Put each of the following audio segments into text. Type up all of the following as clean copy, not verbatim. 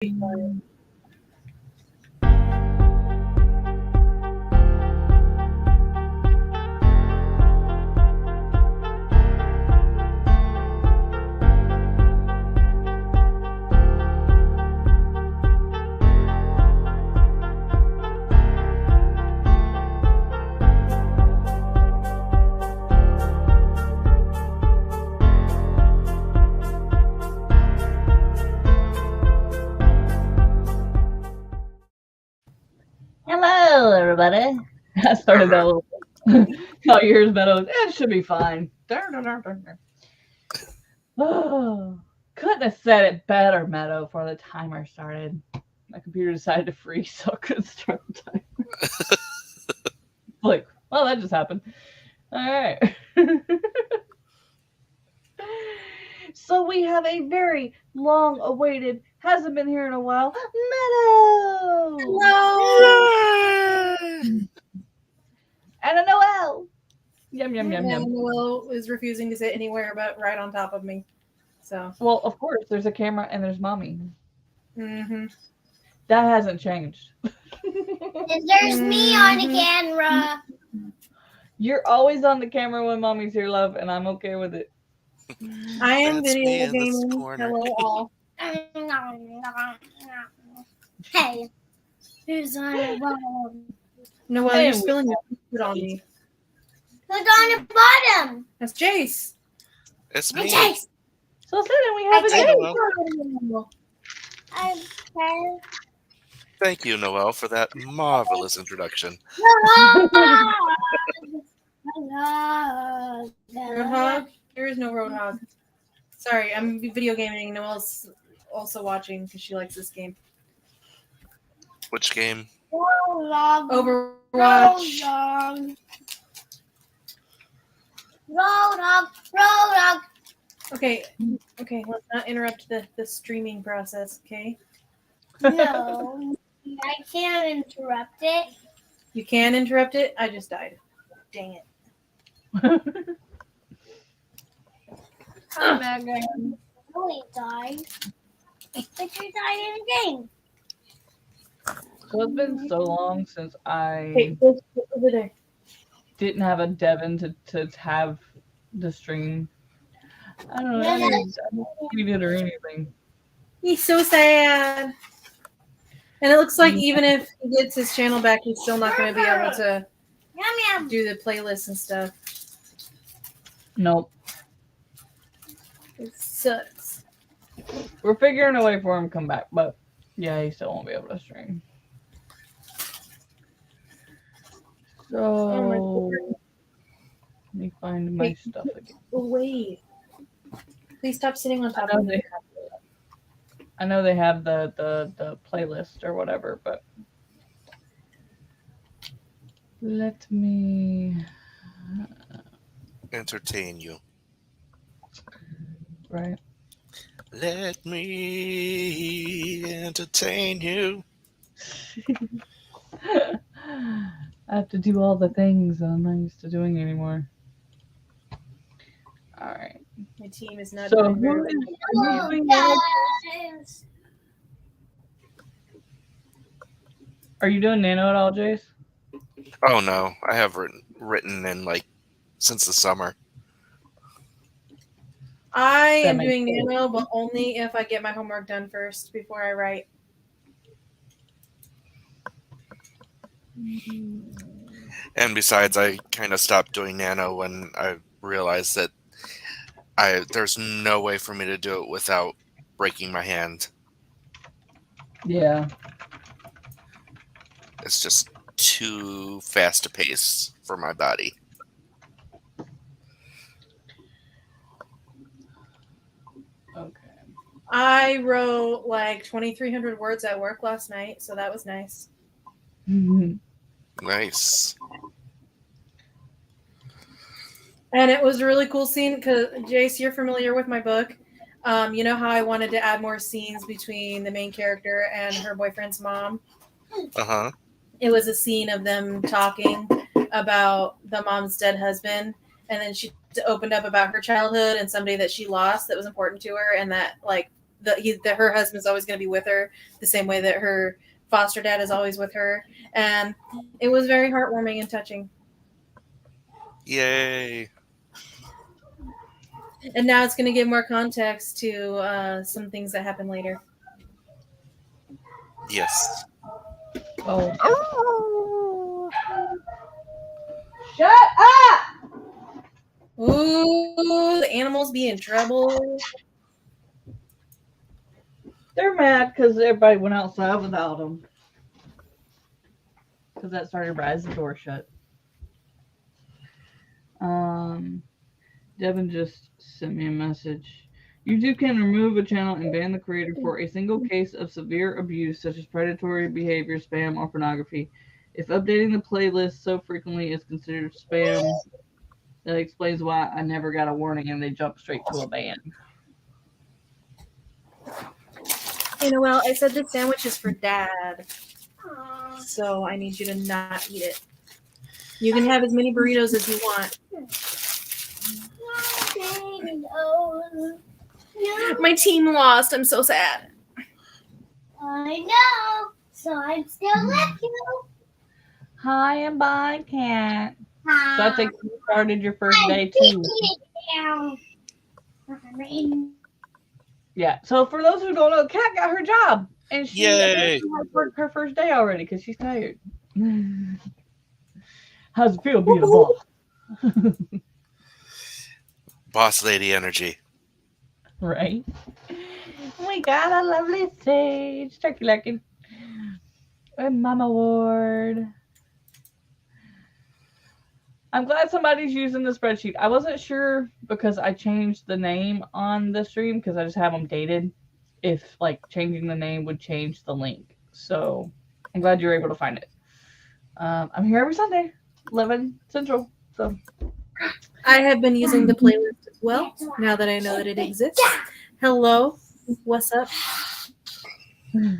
Hello, everybody. I started that little. Call yours, Meadow. It should be fine. Oh, couldn't have said it better, Meadow, before the timer started. My computer decided to freeze, so I couldn't start the timer. Like, well, that just happened. All right. So we have a very long-awaited, hasn't been here in a while, Meadow. Hello. And a Noelle. Yum, yum, yum, yum. Noelle is refusing to sit anywhere but right on top of me. So. Well, of course, there's a camera and there's mommy. Mm-hmm. That hasn't changed. There's me on the camera. You're always on the camera when mommy's here, love, and I'm okay with it. I am video gaming. Hello, all. Hey, who's on the bottom? Noelle, you're spilling your food on me. Who's on the bottom? That's Jayce. It's me. Jayce. So then we have a Hey, Okay. Thank you, Noelle, for that marvelous introduction. Roadhog? There is no Roadhog. Sorry, I'm video gaming. Noelle's also watching because she likes this game. Which game? Overwatch. Roadhog. Okay, let's not interrupt the streaming process, okay? No, I can't interrupt it. You can interrupt it? I just died. Dang it. I'm not going to really die. But you died in the game. So it's been so long since I Hey, go over there. didn't have a Devin to have the stream. I don't know. I didn't tweet it or anything. He's so sad. And it looks like even if he gets his channel back, he's still not going to be able to do the playlists and stuff. Nope. It sucks. We're figuring a way for him to come back, but yeah, he still won't be able to stream. So let me find my stuff again. Wait. Please stop sitting on top of me. I know they have the playlist or whatever, but let me Entertain you. right. Let me entertain you. I have to do all the things that I'm not used to doing anymore. All right. My team is not So doing very who well. are you doing Nano? Are you doing Nano at all, Jayce? Oh no, I have written in like since the summer. I That am makes doing sense. Nano, but only if I get my homework done first before I write. And besides, I kind of stopped doing Nano when I realized that there's no way for me to do it without breaking my hand. Yeah. It's just too fast a pace for my body. Okay. I wrote like 2,300 words at work last night, so that was nice. Nice. And it was a really cool scene because, Jayce, you're familiar with my book. You know how I wanted to add more scenes between the main character and her boyfriend's mom? Uh-huh. It was a scene of them talking about the mom's dead husband. And then she opened up about her childhood and somebody that she lost that was important to her and that, like, that her husband's always going to be with her, the same way that her foster dad is always with her, and it was very heartwarming and touching. Yay! And now it's going to give more context to some things that happen later. Yes. Oh. Shut up! Ooh, the animals be in trouble. They're mad because everybody went outside without them. Because that started right as the door shut. Devin just sent me a message. YouTube can remove a channel and ban the creator for a single case of severe abuse, such as predatory behavior, spam, or pornography. If updating the playlist so frequently is considered spam, that explains why I never got a warning and they jumped straight to a ban. You know, well, I said this sandwich is for Dad, so I need you to not eat it. You can have as many burritos as you want. My team lost. I'm so sad. I know. So I'm still with you. Hi and bye, Cat. Hi. So I think you started your first day too. Yeah. So for those who don't know, Kat got her job, and she Yay! worked her first day already because she's tired. How's it feel being a boss? Boss lady energy. Right. We got a lovely sage, turkey lurking, and Mama Ward. I'm glad somebody's using the spreadsheet. I wasn't sure because I changed the name on the stream because I just have them dated. If like changing the name would change the link, so I'm glad you're able to find it. I'm here every Sunday, 11 Central. So I have been using the playlist as well, now that I know that it exists. Hello, what's up? I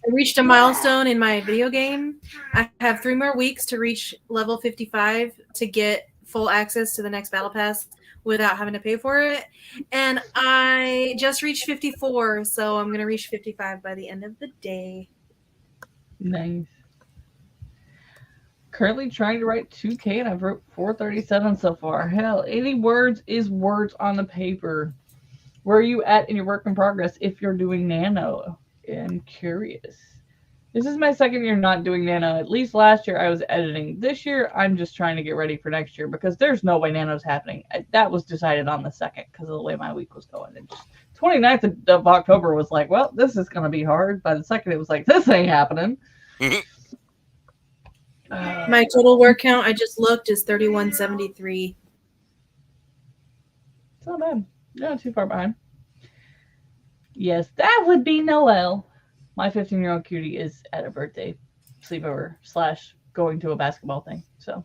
reached a milestone in my video game. I have 3 more weeks to reach level 55 to get full access to the next battle pass without having to pay for it. And I just reached 54, so I'm going to reach 55 by the end of the day. nice. Currently trying to write 2K and I've wrote 437 so far. Hell, any words is words on the paper. Where are you at in your work in progress if you're doing Nano? I'm curious. This is my second year not doing Nano. At least last year I was editing. This year I'm just trying to get ready for next year because there's no way Nano's happening. That was decided on the 2nd because of the way my week was going. And just 29th of October was like, well, this is going to be hard. By the 2nd it was like, this ain't happening. My total work count, I just looked, is 3173. It's not bad. Not too far behind. Yes, that would be Noel. My 15-year-old cutie is at a birthday sleepover / going to a basketball thing. So,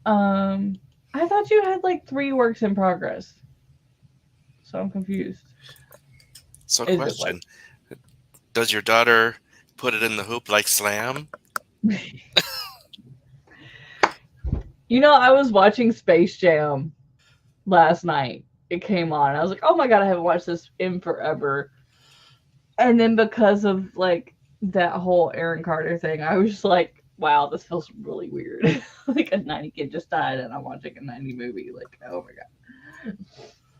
I thought you had like 3 works in progress. So I'm confused. So, Is it question: does your daughter put it in the hoop like Slam? You know, I was watching Space Jam last night. It came on. I was like, oh my God, I haven't watched this in forever. And then because of like that whole Aaron Carter thing, I was just like, wow, this feels really weird. Like a 90 kid just died and I'm watching a 90 movie. Like, oh my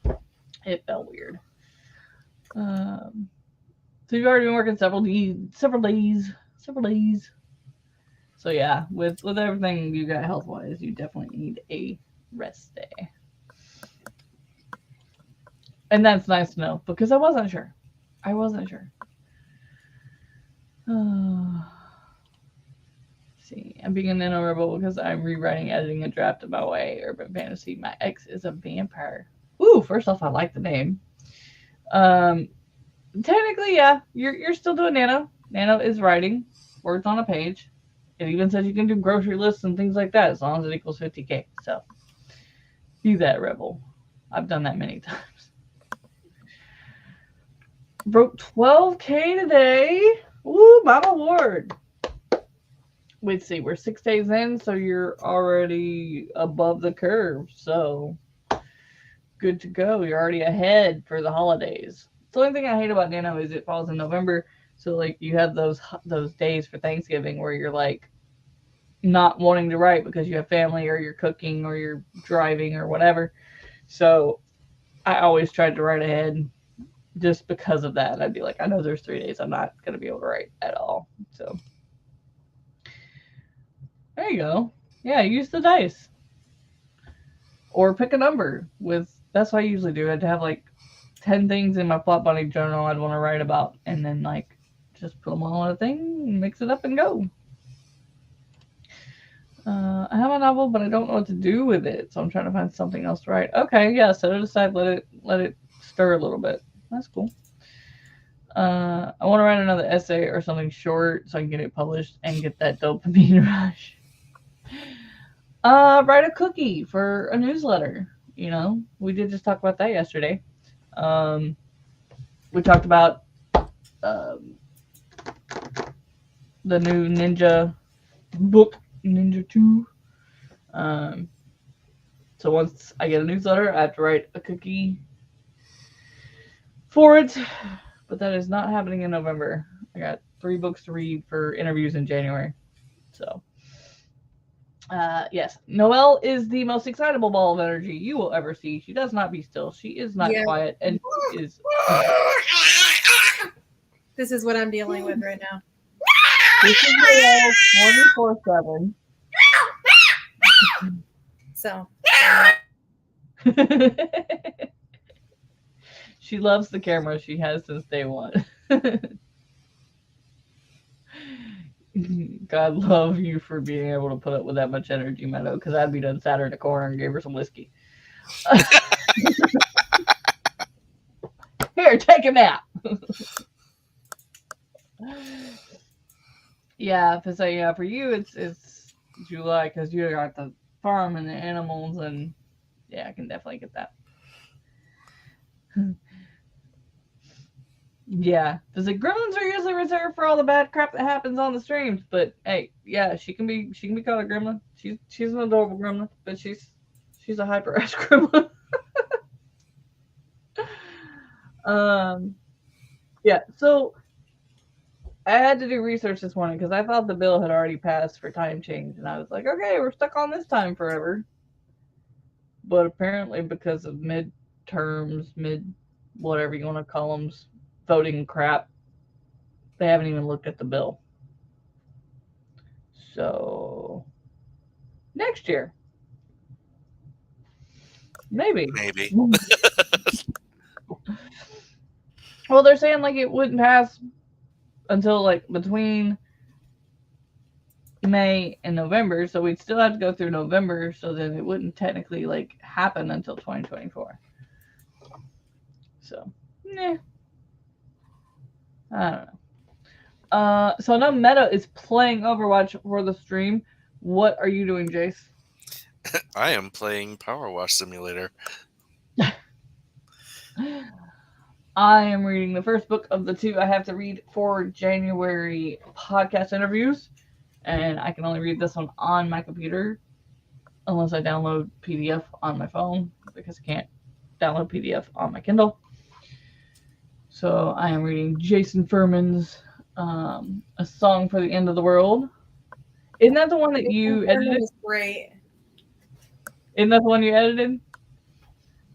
God. It felt weird. So you've already been working several days. So yeah, with everything you got health wise, you definitely need a rest day. And that's nice to know because I wasn't sure. See, I'm being a Nano rebel because I'm rewriting, editing, and draft of my way. Urban fantasy. My ex is a vampire. Ooh, first off, I like the name. Technically, yeah, you're still doing Nano. Nano is writing words on a page. It even says you can do grocery lists and things like that as long as it equals 50K. So, be that rebel. I've done that many times. Broke 12K today. Woo, Mama Ward. Let's see, we're 6 days in, so you're already above the curve. So, good to go. You're already ahead for the holidays. The only thing I hate about Nano is it falls in November, so like you have those days for Thanksgiving where you're like not wanting to write because you have family or you're cooking or you're driving or whatever. So I always tried to write ahead just because of that. I'd be like, I know there's 3 days I'm not going to be able to write at all. So there you go. Yeah, use the dice. Or pick a number with, that's what I usually do. I'd have like 10 things in my Plot Bunny journal I'd want to write about, and then like just put them all on a thing, mix it up and go. I have a novel, but I don't know what to do with it, so I'm trying to find something else to write. Okay, yeah, set it aside, let it stir a little bit. That's cool. I want to write another essay or something short so I can get it published and get that dopamine rush. Write a cookie for a newsletter. You know, we did just talk about that yesterday. We talked about the new Ninja book, Ninja 2. So once I get a newsletter, I have to write a cookie for it. But that is not happening in November. I got 3 books to read for interviews in January. So, yes, Noelle is the most excitable ball of energy you will ever see. She does not be still. She is not quiet, and she is. This is what I'm dealing with right now. This is Noelle 24/7. So. She loves the camera. She has since day one. God love you for being able to put up with that much energy, Meadow, because I'd be done sat her in the corner and gave her some whiskey. Here, take a nap. Yeah, for you, it's July because you got the farm and the animals, and yeah, I can definitely get that. Yeah, because the gremlins are usually reserved for all the bad crap that happens on the streams. But hey, yeah, she can be called a gremlin. She's an adorable gremlin, but she's a hyper ass gremlin. Yeah. So I had to do research this morning because I thought the bill had already passed for time change, and I was like, okay, we're stuck on this time forever. But apparently, because of midterms, whatever you want to call them, voting crap, they haven't even looked at the bill. So next year, maybe. Well, they're saying like it wouldn't pass until like between May and November, so we'd still have to go through November, so then it wouldn't technically like happen until 2024. So, I don't know. So now Meadow is playing Overwatch for the stream. What are you doing, Jayce? I am playing Power Wash Simulator. I am reading the first book of the 2 I have to read for January podcast interviews, and I can only read this one on my computer unless I download PDF on my phone because I can't download PDF on my Kindle. So I am reading Jason Furman's A Song for the End of the World. Isn't that the one that you edited? Great. Isn't that the one you edited?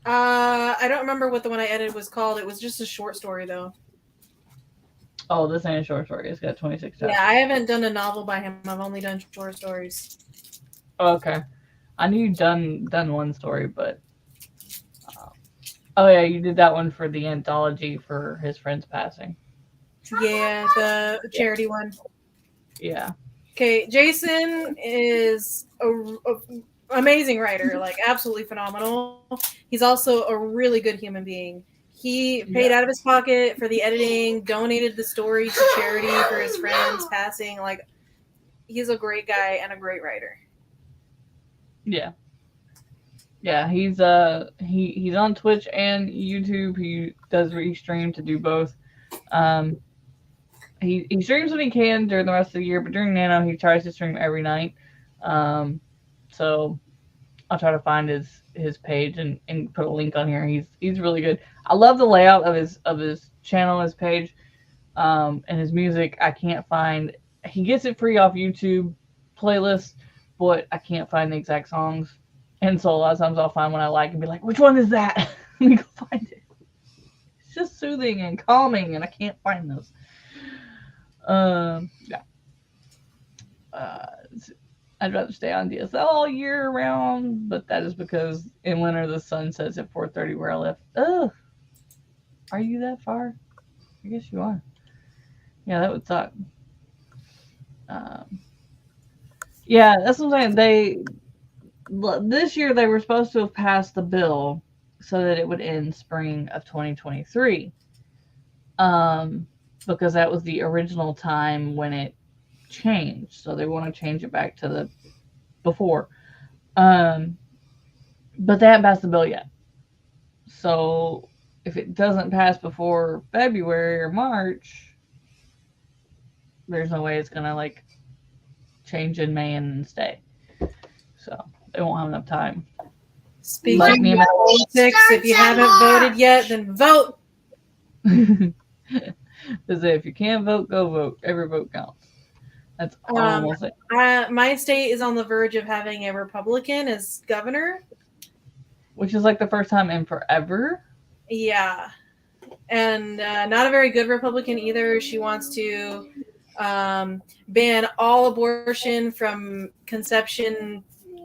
I don't remember what the one I edited was called. It was just a short story, though. Oh, this ain't a short story. It's got 26 chapters. Yeah, I haven't done a novel by him. I've only done short stories. Oh, okay. I knew you'd done one story, but... oh, yeah, you did that one for the anthology for his friend's passing. Yeah, the charity one. Yeah. Okay, Jason is a amazing writer, like absolutely phenomenal. He's also a really good human being. He paid out of his pocket for the editing, donated the story to charity for his friend's passing. Like, he's a great guy and a great writer. Yeah. Yeah, he's on Twitch and YouTube. He does restream to do both. He streams when he can during the rest of the year, but during Nano he tries to stream every night. So I'll try to find his page and put a link on here. He's really good. I love the layout of his channel, his page, and his music. I can't find. He gets it free off YouTube playlists, but I can't find the exact songs. And so a lot of times I'll find one I like and be like, which one is that? Let me go find it. It's just soothing and calming, and I can't find those. Yeah. I'd rather stay on DSL all year round, but that is because in winter the sun sets at 4:30 where I live. Ugh. Are you that far? I guess you are. Yeah, that would suck. Yeah, that's what I'm saying. This year they were supposed to have passed the bill so that it would end spring of 2023. Because that was the original time when it changed. So they want to change it back to the before. But they haven't passed the bill yet. So if it doesn't pass before February or March, there's no way it's gonna like change in May and stay. So they won't have enough time. Speaking of politics, if you haven't voted yet, then vote. If you can't vote, go vote. Every vote counts. That's all I'm gonna say. My state is on the verge of having a Republican as governor. Which is like the first time in forever. Yeah. And not a very good Republican either. She wants to ban all abortion from conception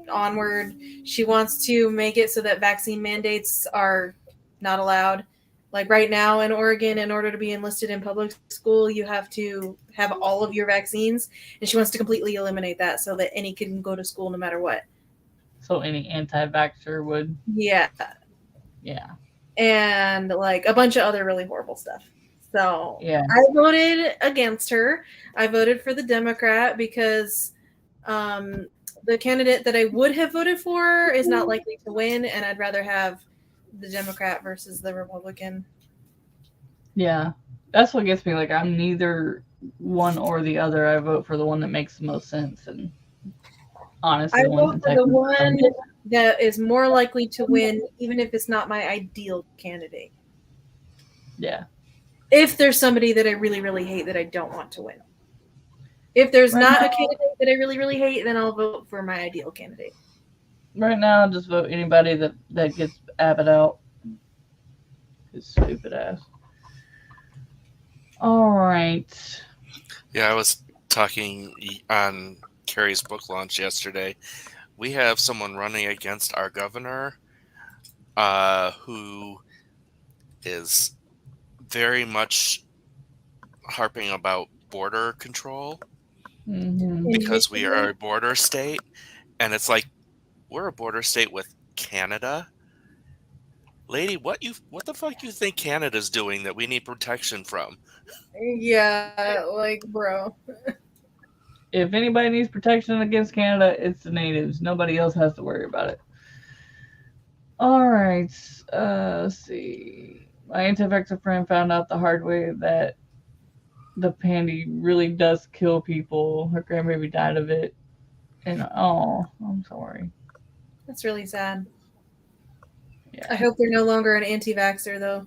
onward. She wants to make it so that vaccine mandates are not allowed. Like right now in Oregon, in order to be enlisted in public school, you have to have all of your vaccines. And she wants to completely eliminate that so that any kid can go to school no matter what. So any anti-vaxxer would. Yeah. Yeah. And like a bunch of other really horrible stuff. So yeah. I voted against her. I voted for the Democrat because the candidate that I would have voted for is not likely to win, and I'd rather have the Democrat versus the Republican. Yeah. That's what gets me. Like, I'm neither one or the other. I vote for the one that makes the most sense. And honestly, I vote for the one that is more likely to win, even if it's not my ideal candidate. Yeah. If there's somebody that I really, really hate that I don't want to win. If there's not a candidate that I really, really hate, then I'll vote for my ideal candidate. Right now, I'll just vote anybody that gets Abbott out. His stupid ass. All right. Yeah, I was talking on Carrie's book launch yesterday. We have someone running against our governor who is very much harping about border control because we are a border state. And it's like, we're a border state with Canada. Lady, what the fuck you think Canada's doing that we need protection from? Yeah, like, bro. If anybody needs protection against Canada, it's the natives. Nobody else has to worry about it. All right. Let's see. My anti-vaxxer friend found out the hard way that the pandy really does kill people. Her grandbaby died of it. And, oh, I'm sorry. That's really sad. Yeah. I hope they're no longer an anti-vaxxer, though.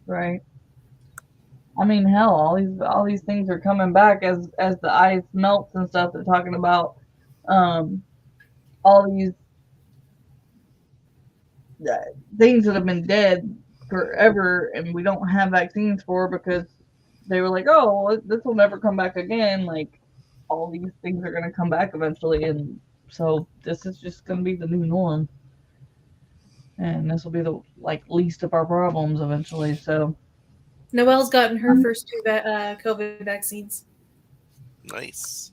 Right. I mean, hell, all these things are coming back as the ice melts and stuff. They're talking about all these things that have been dead forever, and we don't have vaccines for because they were like, oh, well, this will never come back again. Like, all these things are going to come back eventually, and so this is just going to be the new norm. And this will be the least of our problems eventually. So Noelle's gotten her first 2 COVID vaccines. Nice.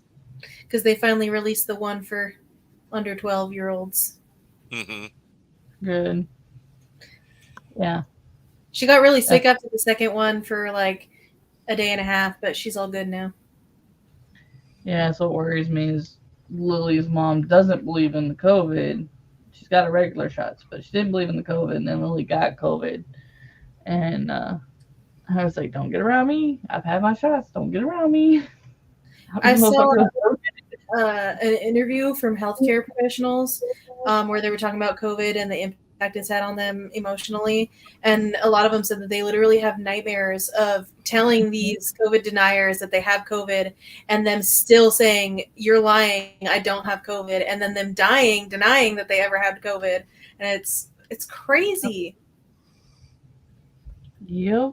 Because they finally released the one for under 12-year-olds. Mm-hmm. Good. Yeah. She got really sick after the second one for like a day and a half, but she's all good now. Yeah, so what worries me is Lily's mom doesn't believe in the COVID. She's got her regular shots, but she didn't believe in the COVID, and then Lily got COVID. And I was like, don't get around me. I've had my shots. Don't get around me. I saw an interview from healthcare professionals where they were talking about COVID and the impact it's had on them emotionally. And a lot of them said that they literally have nightmares of telling these COVID deniers that they have COVID and them still saying, "You're lying, I don't have COVID," and then them dying, denying that they ever had COVID. And it's crazy. Yep.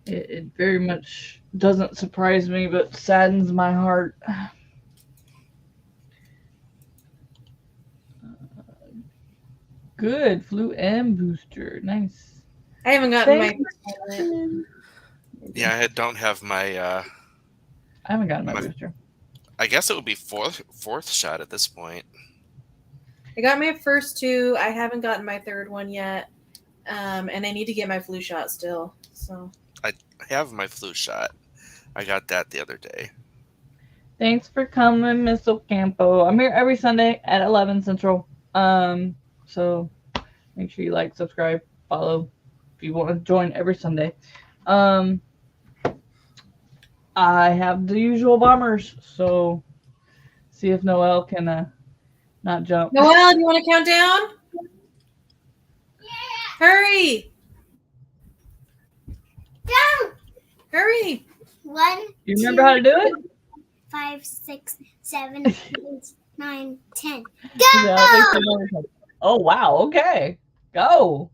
It very much doesn't surprise me, but saddens my heart. Good. Flu and booster. Nice. I haven't gotten Thank my first one yet. Yeah, I don't have my. I haven't gotten my booster. I guess it would be fourth shot at this point. I got my first 2. I haven't gotten my third one yet, and I need to get my flu shot still. So I have my flu shot. I got that the other day. Thanks for coming, Miss Ocampo. I'm here every Sunday at 11 Central. So make sure you like, subscribe, follow if you want to join every Sunday. I have the usual bombers, so see if Noelle can not jump. Noelle, do you want to count down? Yeah. Hurry! Down. Hurry! 1, You remember how to do it? 5, 6, 7, 8, 9, 10. Yeah, I think so. Oh wow, okay. Go.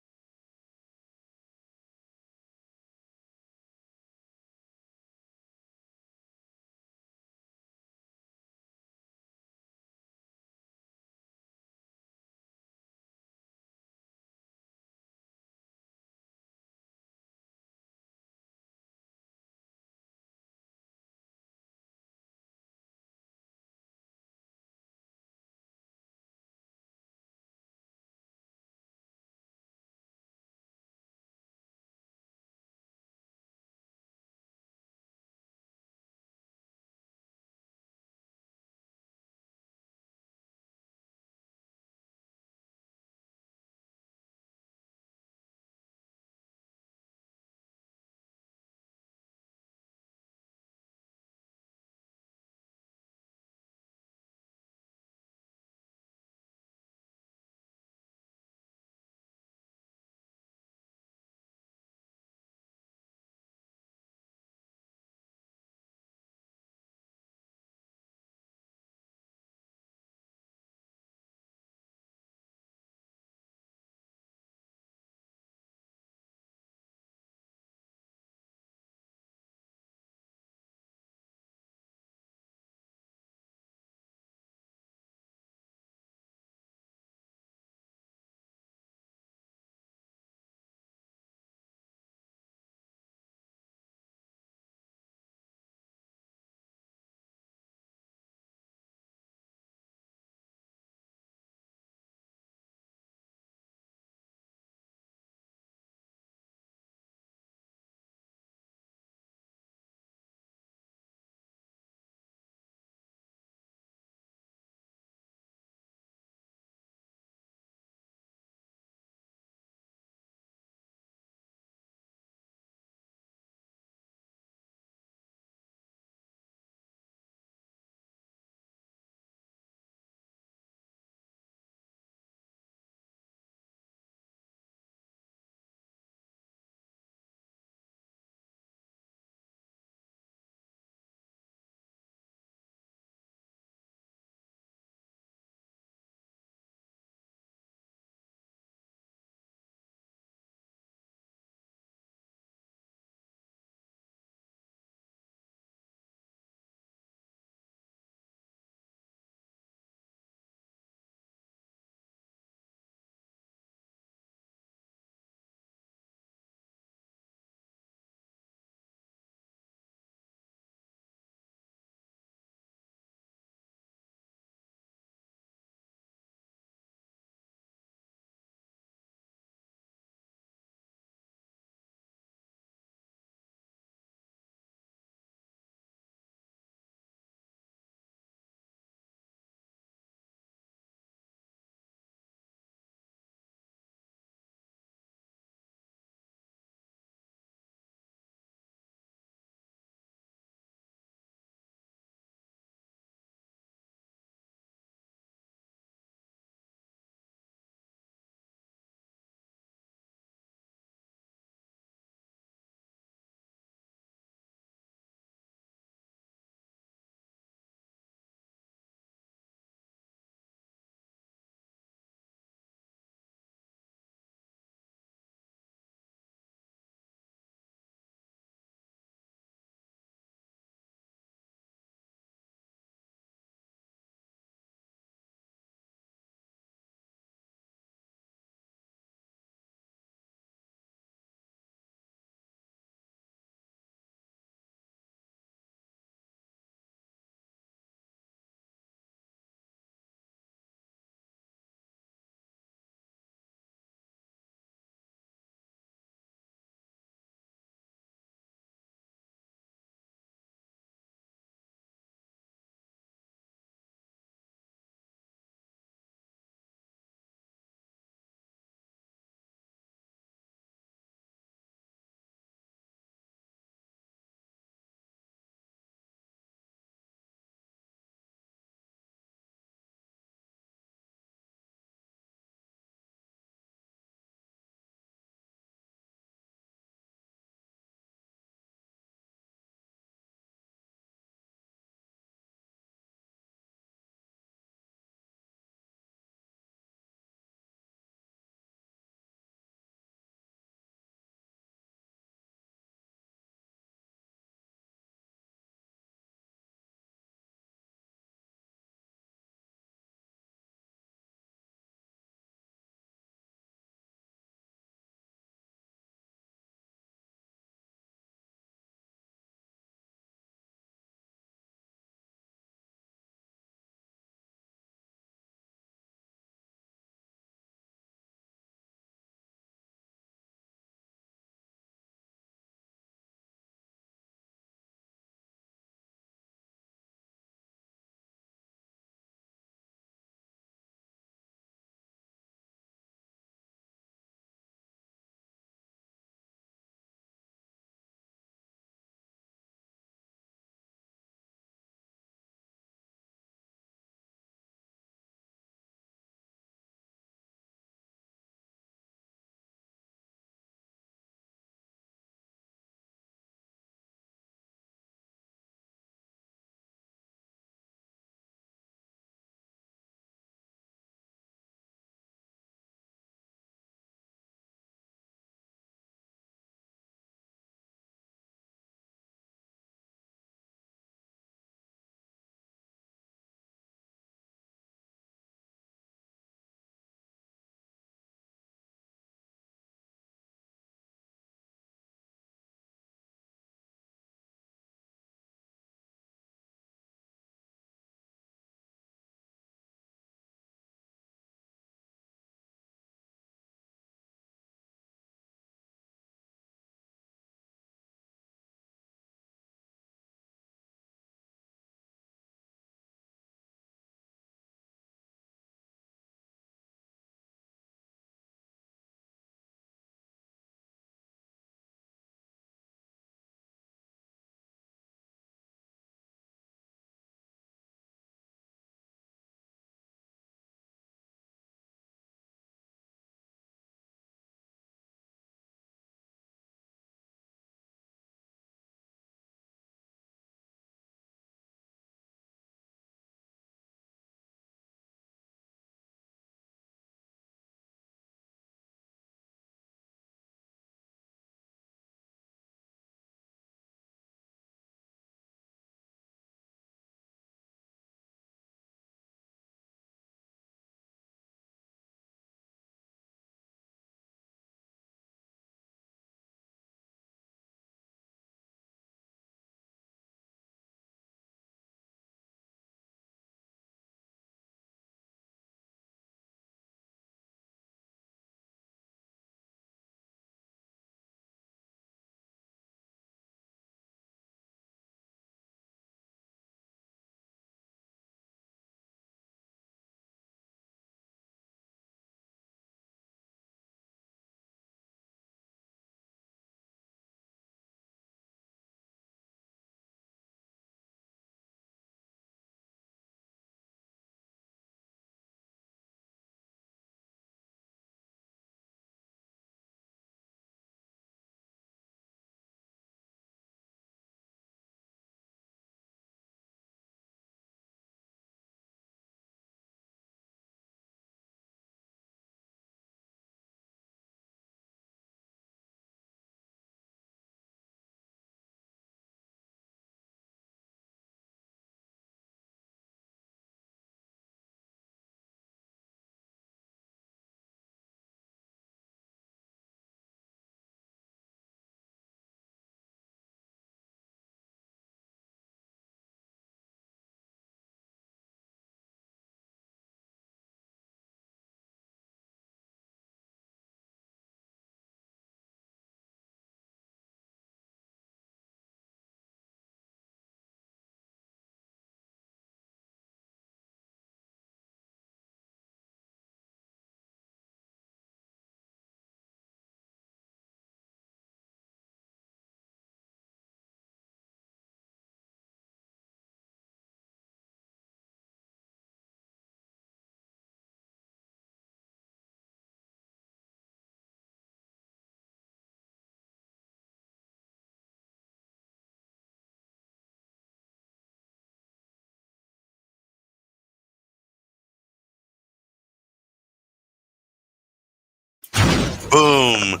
Boom.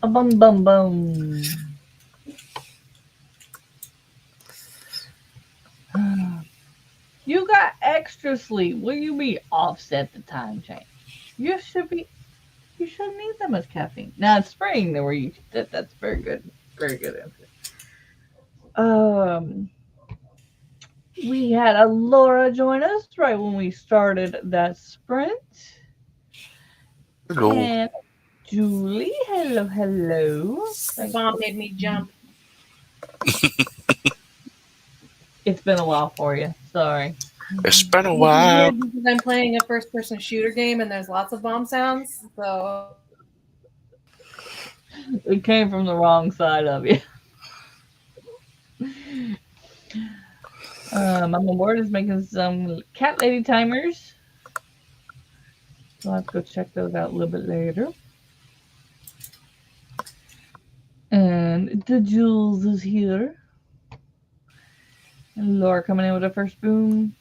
A bum bum bum. You got extra sleep. Will you be offset the time change? You should be. You shouldn't need that much caffeine. Now it's spring where you. That's very good. Very good answer. We had a Laura join us right when we started that sprint. Hello. And Julie, hello. The bomb made me jump. It's been a while for you. Sorry. It's been a while. Because I'm playing a first-person shooter game and there's lots of bomb sounds, so It came from the wrong side of you. I'm on board is making some cat lady timers. So I'll have to go check those out a little bit later. And the Jules is here. And Laura coming in with her first boom.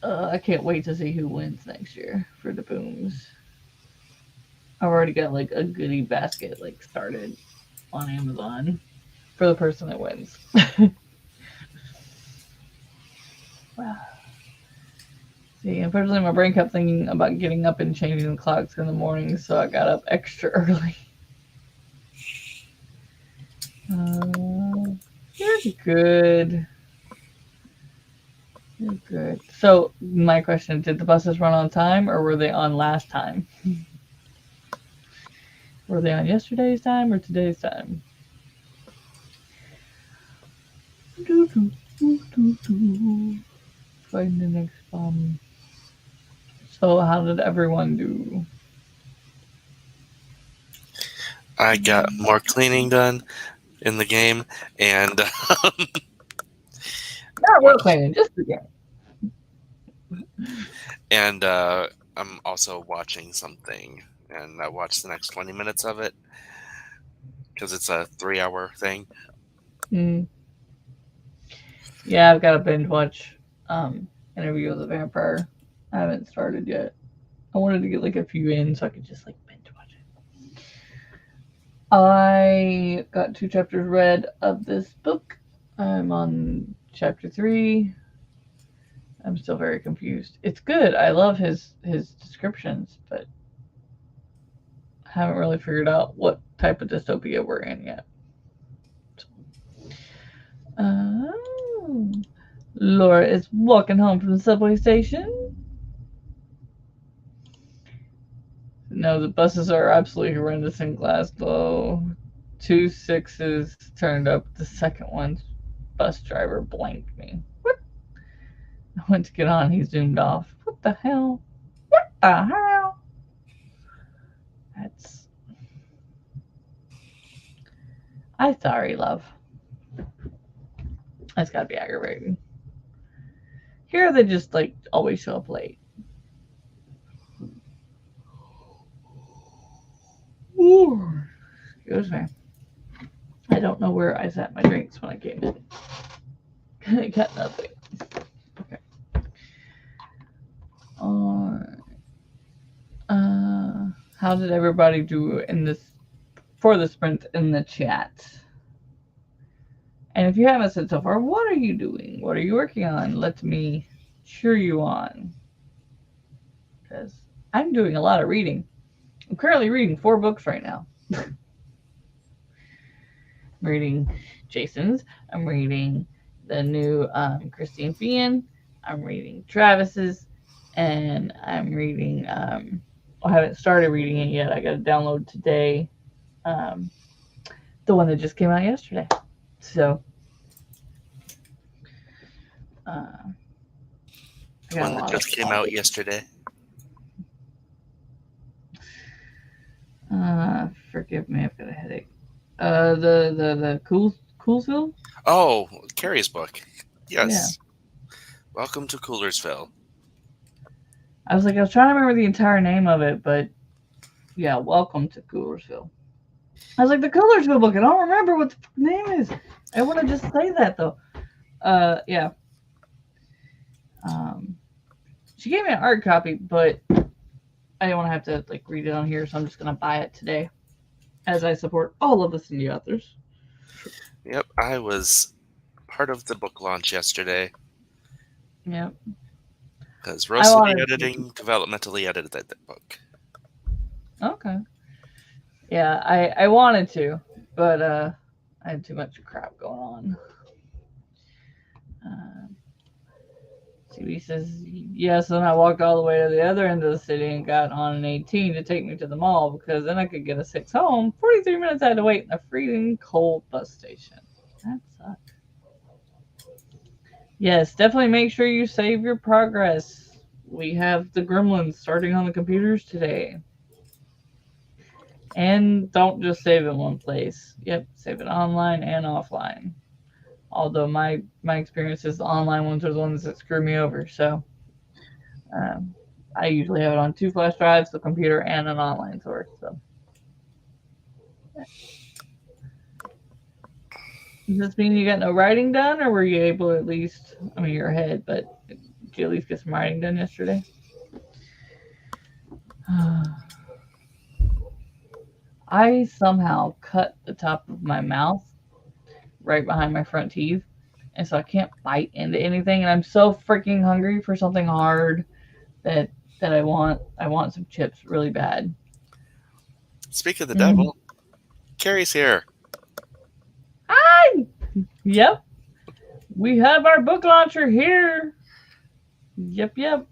I can't wait to see who wins next year for the booms. I've already got like a goodie basket like started on Amazon for the person that wins. Wow. See, unfortunately my brain kept thinking about getting up and changing the clocks in the morning, so I got up extra early. You're good. You're good. So my question, did the buses run on time or were they on last time? Were they on yesterday's time or today's time? Find the next bomb. So how did everyone do? I got more cleaning done in the game, and Not real cleaning, just the game. and I'm also watching something, and I watched the next 20 minutes of it because it's a 3-hour thing. Yeah, I've got to binge watch Interview with a Vampire. I haven't started yet. I wanted to get like a few in so I could just like binge watch it. I got 2 chapters read of this book. I'm on chapter 3. I'm still very confused. It's good. I love his descriptions, but I haven't really figured out what type of dystopia we're in yet. Laura is walking home from the subway station. No, the buses are absolutely horrendous in Glasgow. 2 6s turned up. The second one, bus driver blanked me. What? I went to get on. He zoomed off. What the hell? What the hell? That's. I'm sorry, love. That's gotta be aggravating. Here they just like always show up late. Ooh, excuse me. I don't know where I set my drinks when I came in. I got nothing. Okay. How did everybody do in this for the sprint in the chat? And if you haven't said so far, what are you doing? What are you working on? Let me cheer you on. Because I'm doing a lot of reading. I'm currently reading 4 books right now. I'm reading Jason's. I'm reading the new Christine Fian. I'm reading Travis's. And I'm reading... I haven't started reading it yet. I got to download today. The one that just came out yesterday. So... one that just came out yesterday. Forgive me, I've got a headache. The Coolsville? Oh, Carrie's book. Yes. Yeah. Welcome to Coolersville. I was trying to remember the entire name of it, but yeah, welcome to Coolersville. I was like, the Coolersville book. I don't remember what the name is. I want to just say that though. Yeah. She gave me an art copy, but I didn't want to have to like read it on here, so I'm just gonna buy it today, as I support all of the indie authors. Yep, I was part of the book launch yesterday. Yep. Because Rosalie Editing developmentally edited that book. Okay. Yeah, I wanted to, but I had too much crap going on. CB says, yes, and I walked all the way to the other end of the city and got on an 18 to take me to the mall because then I could get a 6 home. 43 minutes I had to wait in a freezing cold bus station. That sucked. Yes, definitely make sure you save your progress. We have the gremlins starting on the computers today. And don't just save in one place. Yep, save it online and offline. Although my experience is the online ones are the ones that screw me over. So I usually have it on 2 flash drives, the computer, and an online source. So does this mean you got no writing done, or were you able to at least? I mean, you're ahead, but did you at least get some writing done yesterday? I somehow cut the top of my mouth right behind my front teeth, and so I can't bite into anything, and I'm so freaking hungry for something hard that I want some chips really bad. Speak of the devil, Carrie's here. Hi! Yep. We have our book launcher here. Yep.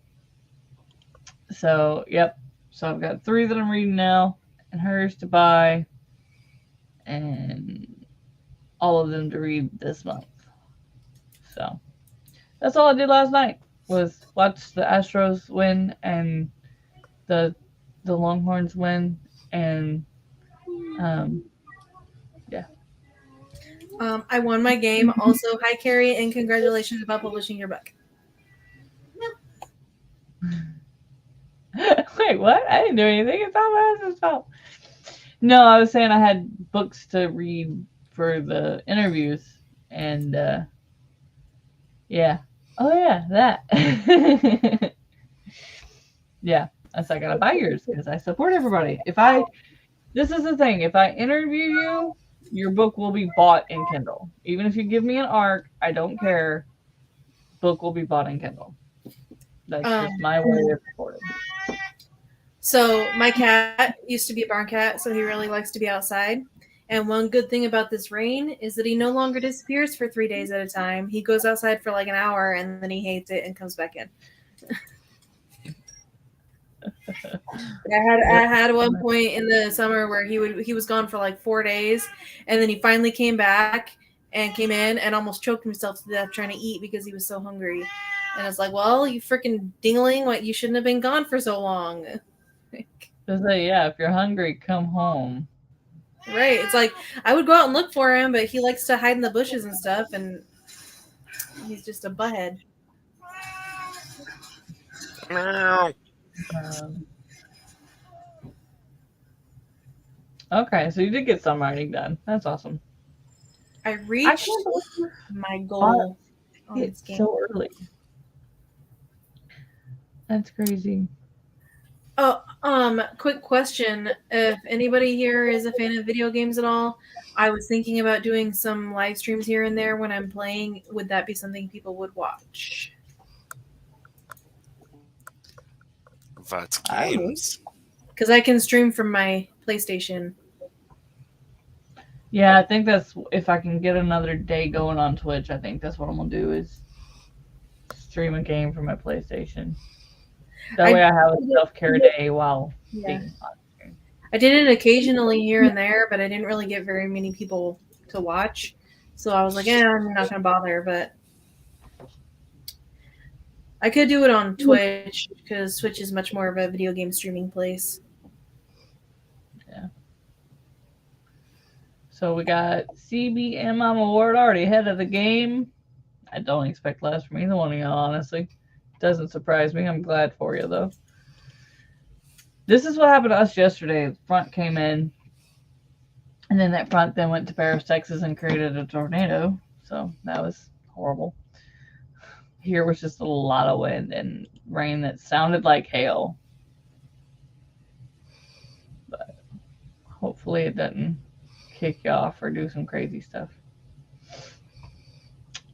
So, yep. So I've got 3 that I'm reading now, and hers to buy, and all of them to read this month. So that's all I did last night was watch the Astros win and the Longhorns win, and yeah. I won my game. Also, hi Carrie, and congratulations about publishing your book. Wait, what? I didn't do anything. It's not my husband's fault. No, I was saying I had books to read for the interviews, and yeah. Oh yeah, that. Yeah, so I gotta buy yours because I support everybody. This is the thing. If I interview you, your book will be bought in Kindle. Even if you give me an ARC, I don't care. Book will be bought in Kindle. That's just my way of supporting. So my cat used to be a barn cat, so he really likes to be outside. And one good thing about this rain is that he no longer disappears for 3 days at a time. He goes outside for like an hour and then he hates it and comes back in. I had one point in the summer where he was gone for like 4 days, and then he finally came back and came in and almost choked himself to death trying to eat because he was so hungry. And it's like, well, you freaking dingling, what, you shouldn't have been gone for so long. Just say, yeah, if you're hungry, come home. Right. It's like I would go out and look for him, but he likes to hide in the bushes and stuff, and he's just a butthead. Okay, so you did get some writing done. That's awesome. I reached my goal. It's so early. That's crazy. Oh, quick question. If anybody here is a fan of video games at all, I was thinking about doing some live streams here and there when I'm playing. Would that be something people would watch? What games? Because I can stream from my PlayStation. Yeah, I think that's if I can get another day going on Twitch. I think that's what I'm gonna do is stream a game from my PlayStation. That way I have a self-care day while being on stream. I did it occasionally here and there, but I didn't really get very many people to watch. So I was like, I'm not going to bother. But I could do it on Twitch because Twitch is much more of a video game streaming place. Yeah. So we got CB and Mama Ward already ahead of the game. I don't expect less from either one of y'all, honestly. Doesn't surprise me. I'm glad for you, though. This is what happened to us yesterday. The front came in, and then that front then went to Paris, Texas, and created a tornado. So that was horrible. here was just a lot of wind and rain that sounded like hail. But hopefully it doesn't kick you off or do some crazy stuff.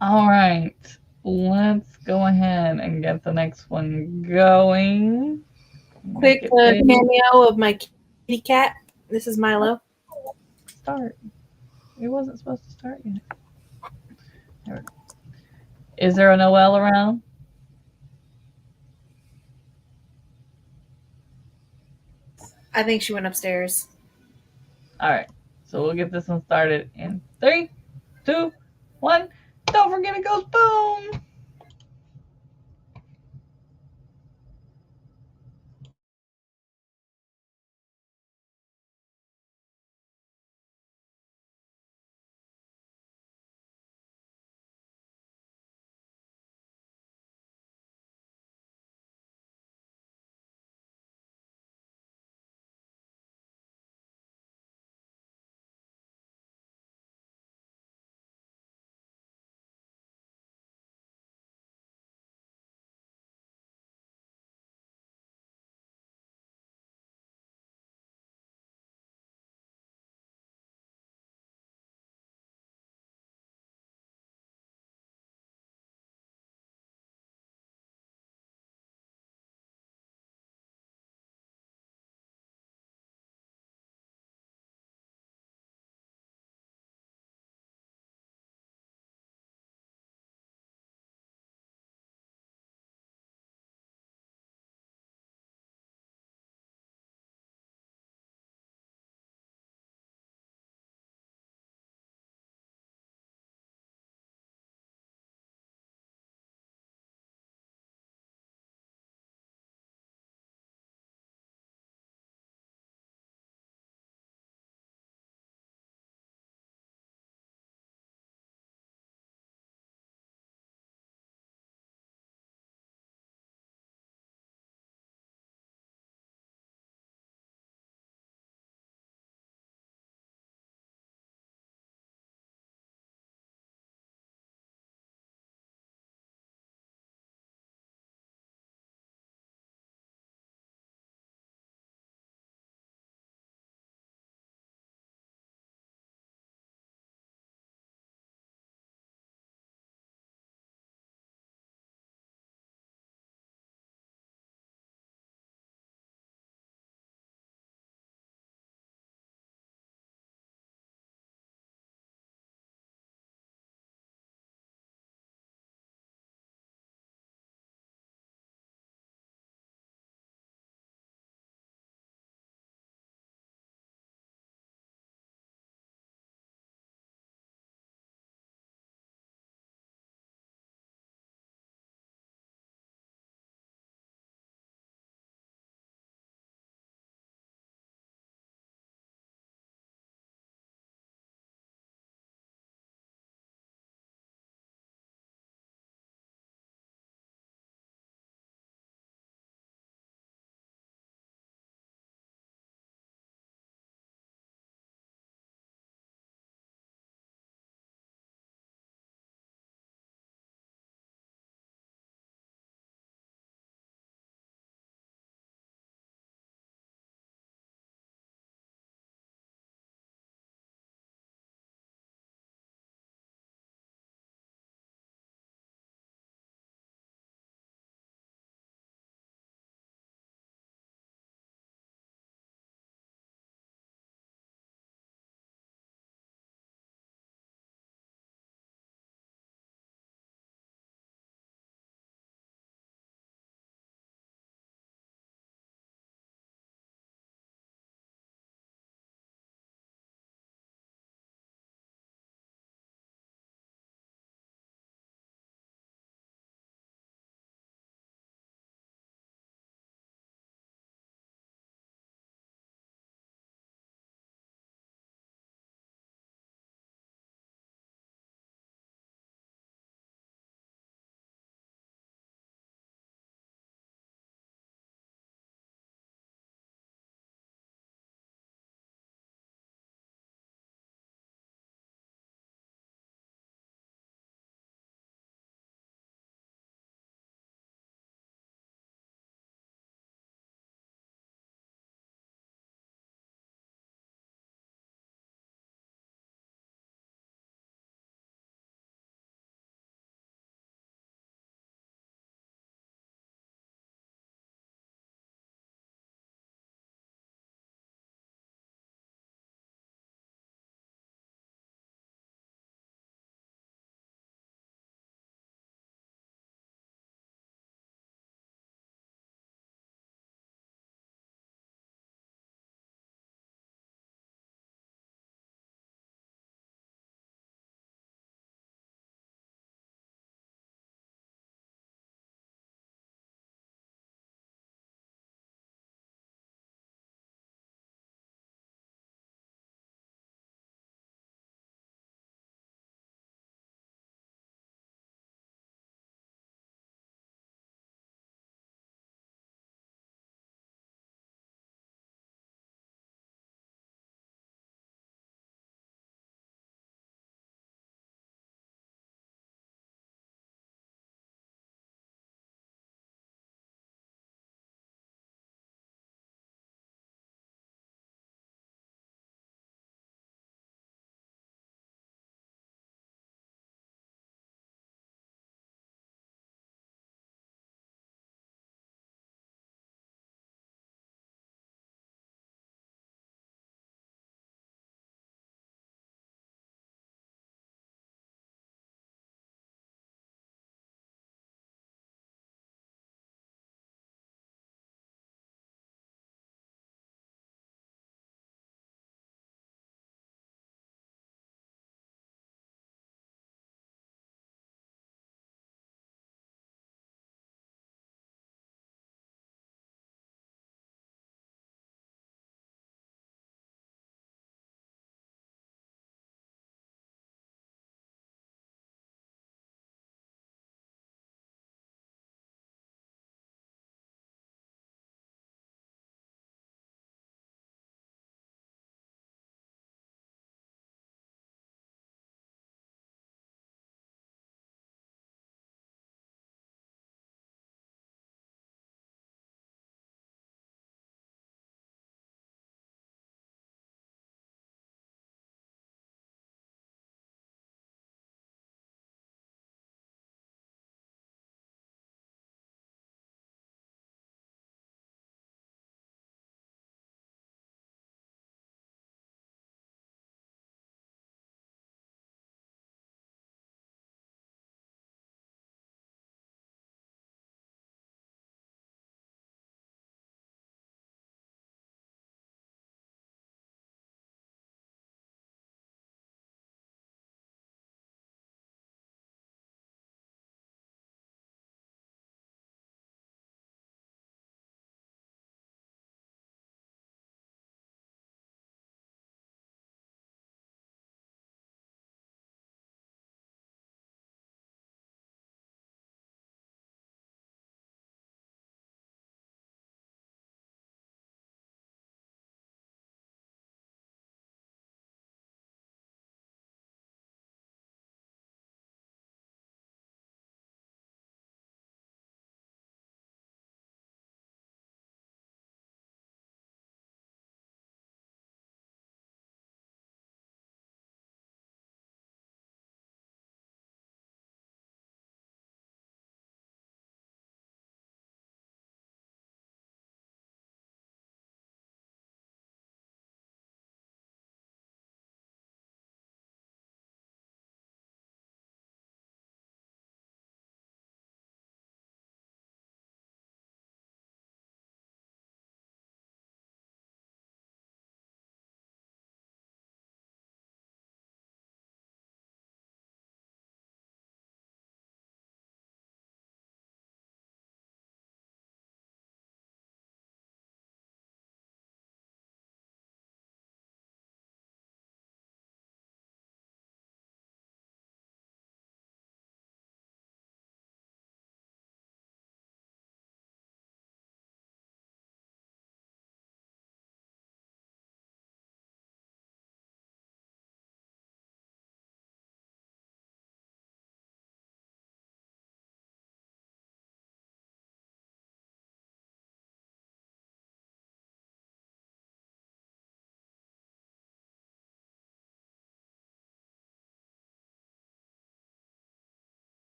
All right, let's go ahead and get the next one going. Quick cameo of my kitty cat. This is Milo. Start. It wasn't supposed to start yet. There we go. Is there a Noelle around? I think she went upstairs. All right, so we'll get this one started in 3, 2, 1. Don't forget it goes boom.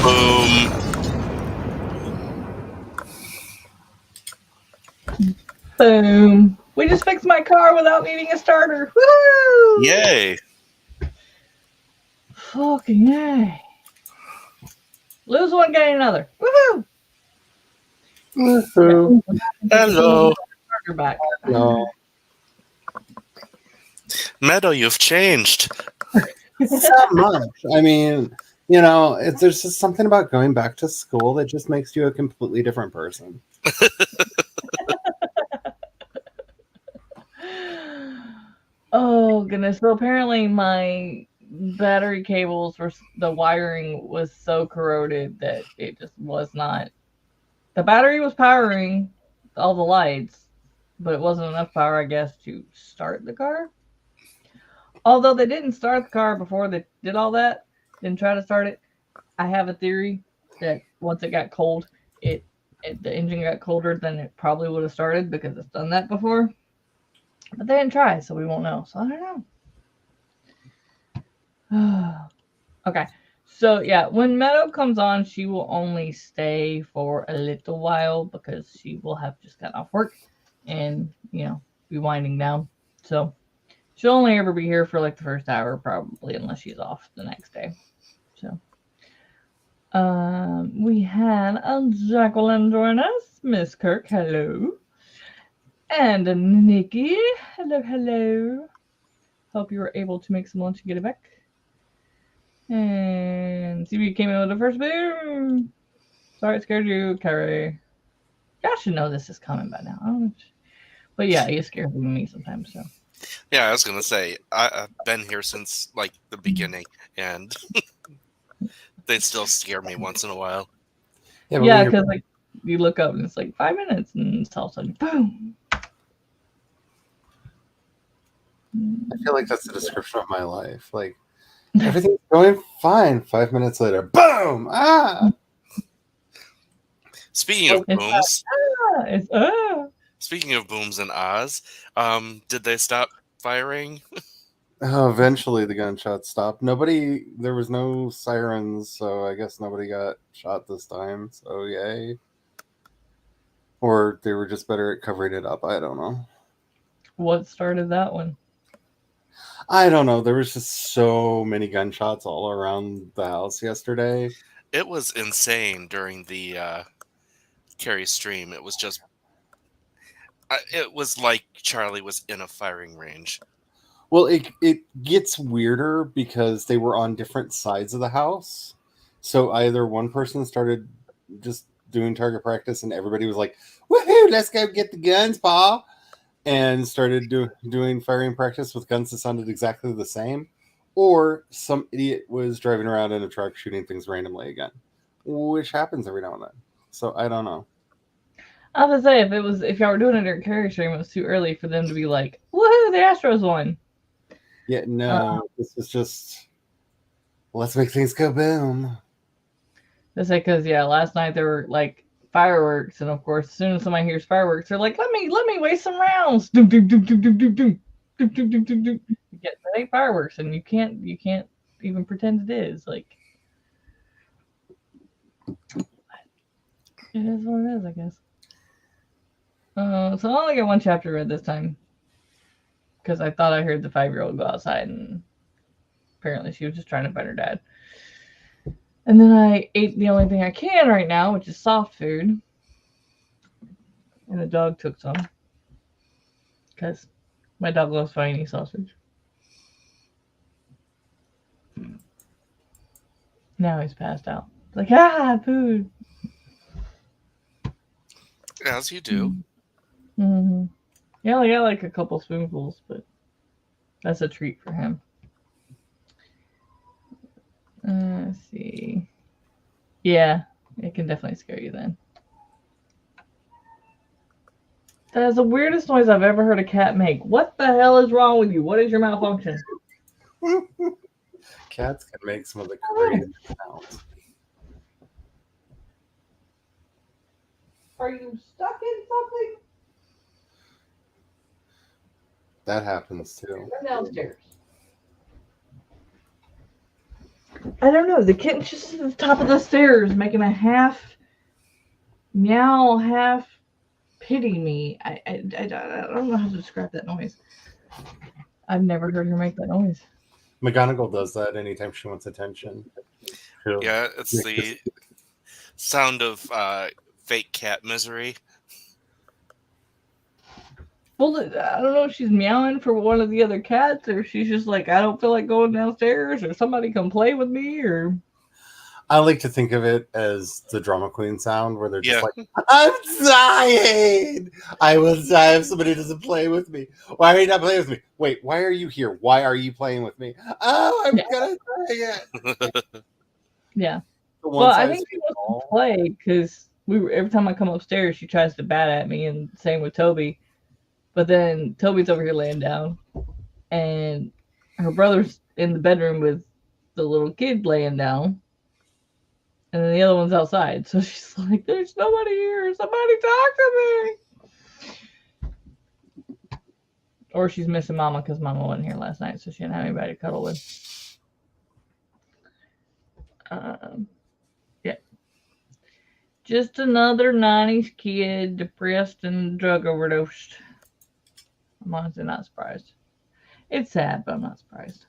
Boom. Boom. We just fixed my car without needing a starter. Woo! Yay. Fucking yay. Lose one, gain another. Woohoo! Woohoo. Hello. Starter back. No. Meadow, you've changed. So much. I mean, you know, there's just something about going back to school that just makes you a completely different person. Oh goodness. So apparently my battery cables were, the wiring was so corroded that it just was not, the battery was powering all the lights, but it wasn't enough power, I guess, to start the car. Although they didn't start the car before they did all that, didn't try to start it. I have a theory that once it got cold, the engine got colder than it probably would have started, because it's done that before. But they didn't try, so we won't know. So I don't know. Okay. So yeah, when Meadow comes on, she will only stay for a little while because she will have just gotten off work and, you know, be winding down. So she'll only ever be here for like the first hour probably, unless she's off the next day. So we had a Jacqueline join us. Miss Kirk, hello. And a Nikki, hello, hello. Hope you were able to make some lunch and get it back. And CB came in with the first boom. Sorry it scared you, Carrie. Y'all should know this is coming by now. But yeah, it scares me sometimes. So Yeah, I was gonna say I've been here since like the beginning, and they still scare me once in a while. yeah, because like you look up and it's like 5 minutes, and it's all of a sudden boom. I feel like that's the description of my life. Like, everything's going fine. 5 minutes later, boom! Ah! Speaking of booms, It's speaking of booms and ahs, did they stop firing? Oh, eventually the gunshots stopped. There was no sirens, so I guess nobody got shot this time. So yay. Or they were just better at covering it up. I don't know. What started that one? I don't know. There was just so many gunshots all around the house yesterday. It was insane during the Carrie stream. It was just, it was like Charlie was in a firing range. Well, it gets weirder because they were on different sides of the house. So either one person started just doing target practice and everybody was like, woohoo, let's go get the guns, Pa. And started doing firing practice with guns that sounded exactly the same. Or some idiot was driving around in a truck shooting things randomly again, which happens every now and then. So I don't know. I was gonna say, if y'all were doing it during Carrie stream, it was too early for them to be like, woohoo, the Astros won. Yeah, no, this was just, let's make things go boom. That's like, because yeah, last night there were like fireworks, and of course, as soon as somebody hears fireworks, they're like, let me waste some rounds. Doom, doom, doom, doom, doom, doom, doom. Doom, doom, doom, doom, doom. Yeah, that ain't fireworks, and you can't even pretend it is. Like, it is what it is, I guess. So I only got one chapter read this time, because I thought I heard the 5-year-old go outside, and apparently she was just trying to find her dad. And then I ate the only thing I can right now, which is soft food. And the dog took some, because my dog loves Viennese sausage. Now he's passed out. Like, food. As you do. Mm-hmm. Yeah, I got like a couple spoonfuls, but that's a treat for him. Let's see. Yeah, it can definitely scare you then. That is the weirdest noise I've ever heard a cat make. What the hell is wrong with you? What is your malfunction? Cats can make some of the craziest sounds. Are you stuck in something? That happens too. Come downstairs. I don't know. The kitten's just at the top of the stairs, making a half meow, half pity me. I don't know how to describe that noise. I've never heard her make that noise. McGonagall does that anytime she wants attention. Yeah, it's the sound of fake cat misery. Well, I don't know if she's meowing for one of the other cats, or she's just like, I don't feel like going downstairs, or somebody come play with me, or... I like to think of it as the drama queen sound, where they're just Yeah. like, I'm dying! I will die if somebody doesn't play with me. Why are you not playing with me? Wait, why are you here? Why are you playing with me? Oh, I'm gonna die again. Yeah. The Well, one I size think she fits wants all. to play, because every time I come upstairs, she tries to bat at me, and same with Toby. But then Toby's over here laying down, and her brother's in the bedroom with the little kid laying down, and then the other one's outside. So she's like, there's nobody here. Somebody talk to me. Or she's missing Mama because Mama wasn't here last night, so she didn't have anybody to cuddle with. Yeah. Just another 90s kid depressed and drug overdosed. I'm honestly not surprised. It's sad, but I'm not surprised.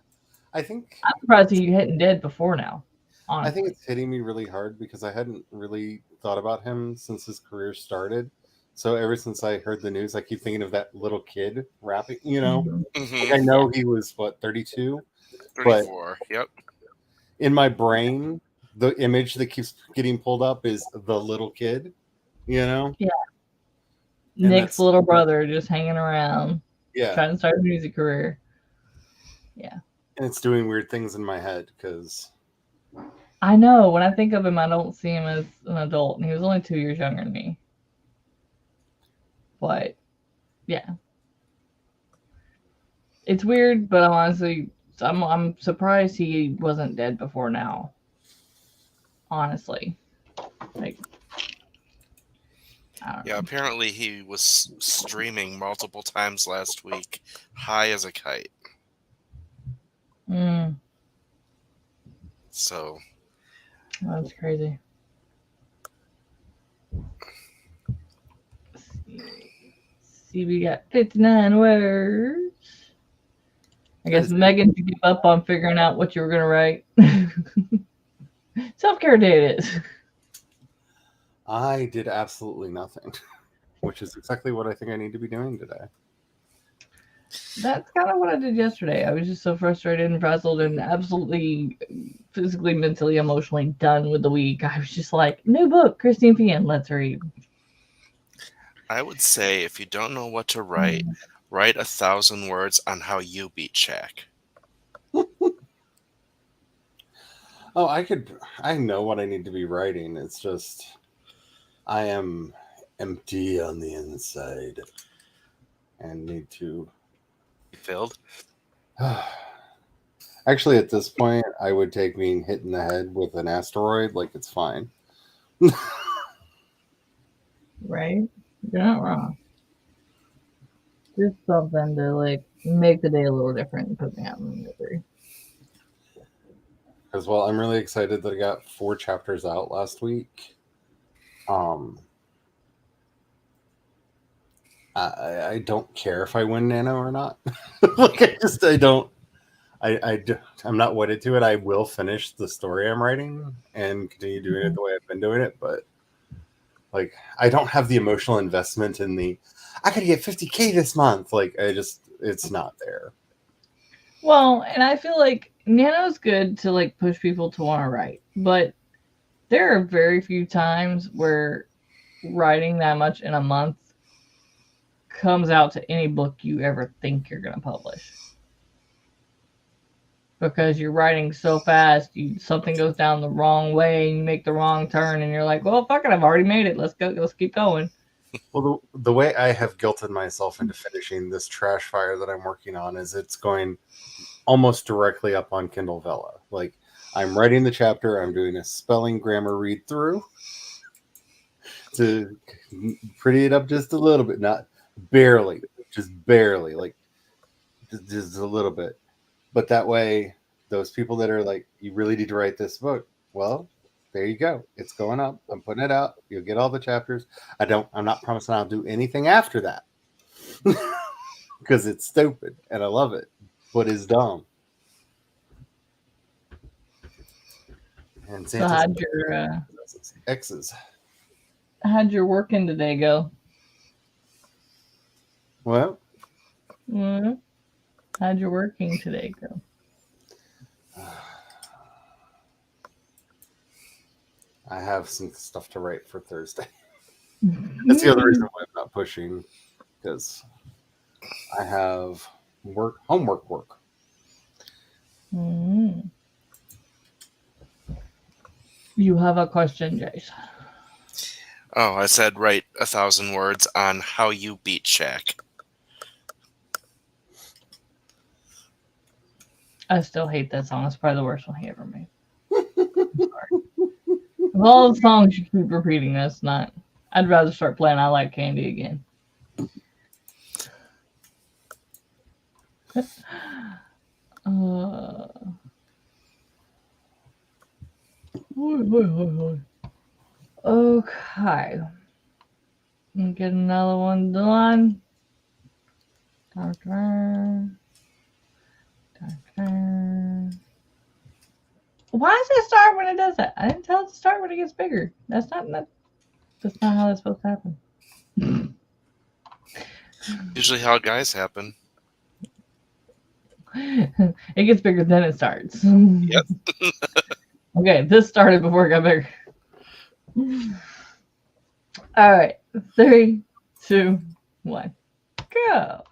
I think I'm surprised he hadn't dead before now. Honestly. I think it's hitting me really hard because I hadn't really thought about him since his career started. So ever since I heard the news, I keep thinking of that little kid rapping, you know? Mhm. Like I know he was, what, 32? 34, yep. In my brain, the image that keeps getting pulled up is the little kid, you know? Yeah. And Nick's little brother just hanging around, Yeah. trying to start a music career. Yeah. And it's doing weird things in my head because... I know. When I think of him, I don't see him as an adult. And he was only 2 years younger than me. But, yeah. It's weird, but I'm surprised he wasn't dead before now. Honestly. Like, I don't know. Apparently he was streaming multiple times last week, high as a kite. So... That's crazy. See, we got 59 words. I guess Megan, you give up on figuring out what you were going to write. Self-care day it is. I did absolutely nothing, which is exactly what I think I need to be doing today. That's kind of what I did yesterday. I was just so frustrated and frazzled and absolutely physically, mentally, emotionally done with the week. I was just like, new book, Christine Fian, let's read. I would say if you don't know what to write, write 1,000 words on how you beat Shaq. I know what I need to be writing. It's just, I am empty on the inside and need to... Filled? Actually, at this point, I would take being hit in the head with an asteroid like it's fine. Right? You're not wrong. Just something to like make the day a little different and put me out in the misery. As well, I'm really excited that I got 4 chapters out last week. I don't care if I win Nano or not. Like I'm not wedded to it. I will finish the story I'm writing and continue doing it the way I've been doing it, but like I don't have the emotional investment in the I gotta get 50K this month. Like it's not there. Well, and I feel like Nano's good to like push people to want to write, but there are very few times where writing that much in a month comes out to any book you ever think you're going to publish. Because you're writing so fast, something goes down the wrong way, and you make the wrong turn, and you're like, well, fuck it, I've already made it. Let's go. Let's keep going. Well, the way I have guilted myself into finishing this trash fire that I'm working on is it's going almost directly up on Kindle Vella. Like, I'm writing the chapter, I'm doing a spelling grammar read through to pretty it up just a little bit, not barely, just barely, like just a little bit. But that way, those people that are like, you really need to write this book. Well, there you go. It's going up. I'm putting it out. You'll get all the chapters. I'm not promising I'll do anything after that because it's stupid and I love it, but it's dumb. And So Santa's X's. how'd your working today go? Well, How'd your working today go? I have some stuff to write for Thursday. That's the other reason why I'm not pushing, because I have homework work. You have a question, Jayce. Oh, I said write 1,000 words on how you beat Shaq. I still hate that song. It's probably the worst one he ever made. I'm sorry. Of all the songs you keep repeating, that's not. I'd rather start playing I Like Candy again. Okay. Get another one done. Why does it start when it does that? I didn't tell it to start when it gets bigger. That's not how that's supposed to happen. Usually how guys happen. It gets bigger, then it starts. Yep. Okay, this started before it got bigger. All right, 3, 2, 1, go.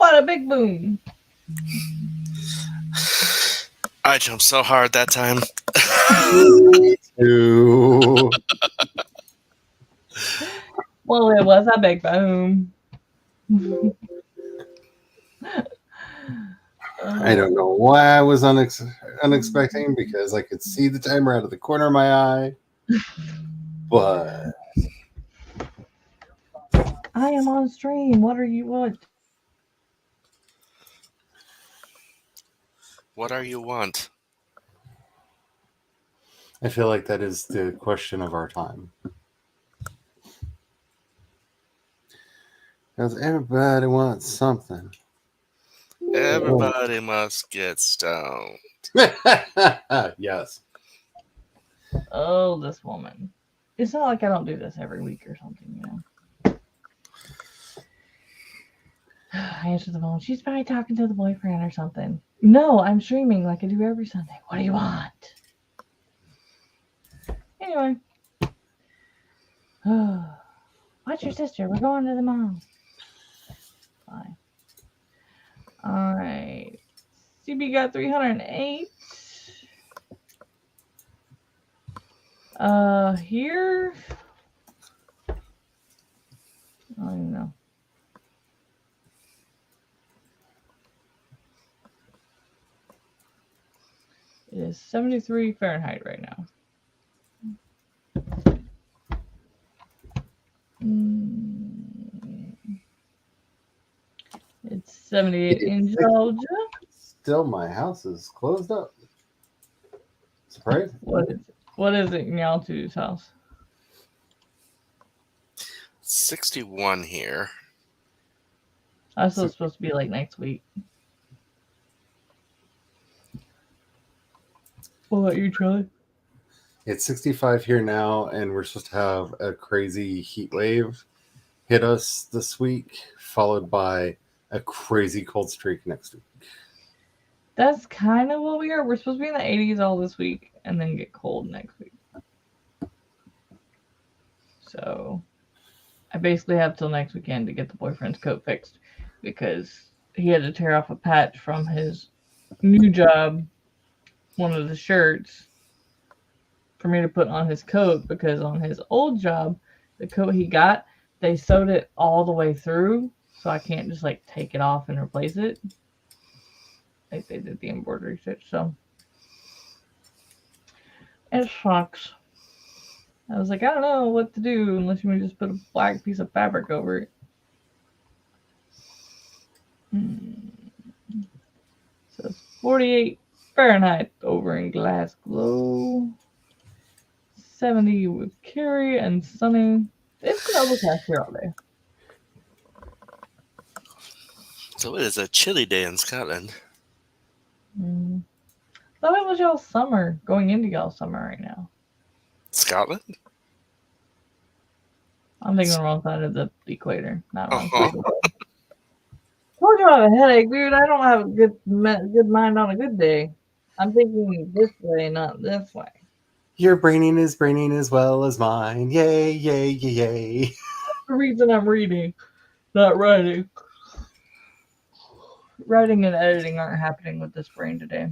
bada big boom. I jumped so hard that time. Me too. Well, it was a big boom. I don't know why I was unexpecting because I could see the timer out of the corner of my eye. But I am on stream. What are you? What? What are you want? I feel like that is the question of our time. Because everybody wants something. Everybody must get stoned. Yes. Oh, this woman. It's not like I don't do this every week or something, you know. I answer the phone. She's probably talking to the boyfriend or something. No, I'm streaming like I do every Sunday. What do you want? Anyway. What's your sister? We're going to the mall. Fine. Alright. CB got 308. Here. I don't even know. It is 73 Fahrenheit right now. It's 78 in Georgia. Still, my house is closed up. Surprise. What is it in y'all two's house? 61 here. That's supposed to be like next week. What about you, Charlie? It's 65 here now, and we're supposed to have a crazy heat wave hit us this week, followed by a crazy cold streak next week. That's kind of what we are. We're supposed to be in the 80s all this week and then get cold next week. So I basically have till next weekend to get the boyfriend's coat fixed because he had to tear off a patch from his new job, one of the shirts, for me to put on his coat because on his old job, the coat he got, they sewed it all the way through, so I can't just like take it off and replace it. Like they did the embroidery stitch, so it sucks. I was like, I don't know what to do unless you want to just put a black piece of fabric over it. So it's 48 Fahrenheit over in Glasgow. 70 with Carrie and sunny. It's been overcast here all day. So it is a chilly day in Scotland. Thought it was y'all's summer, going into y'all's summer right now. Scotland? I'm thinking the wrong side of the equator. Not wrong side. Told you I have a headache, dude. I don't have a good mind on a good day. I'm thinking this way, not this way. Your braining is braining as well as mine. Yay, yay, yay, yay. That's the reason I'm reading, not writing. Writing and editing aren't happening with this brain today.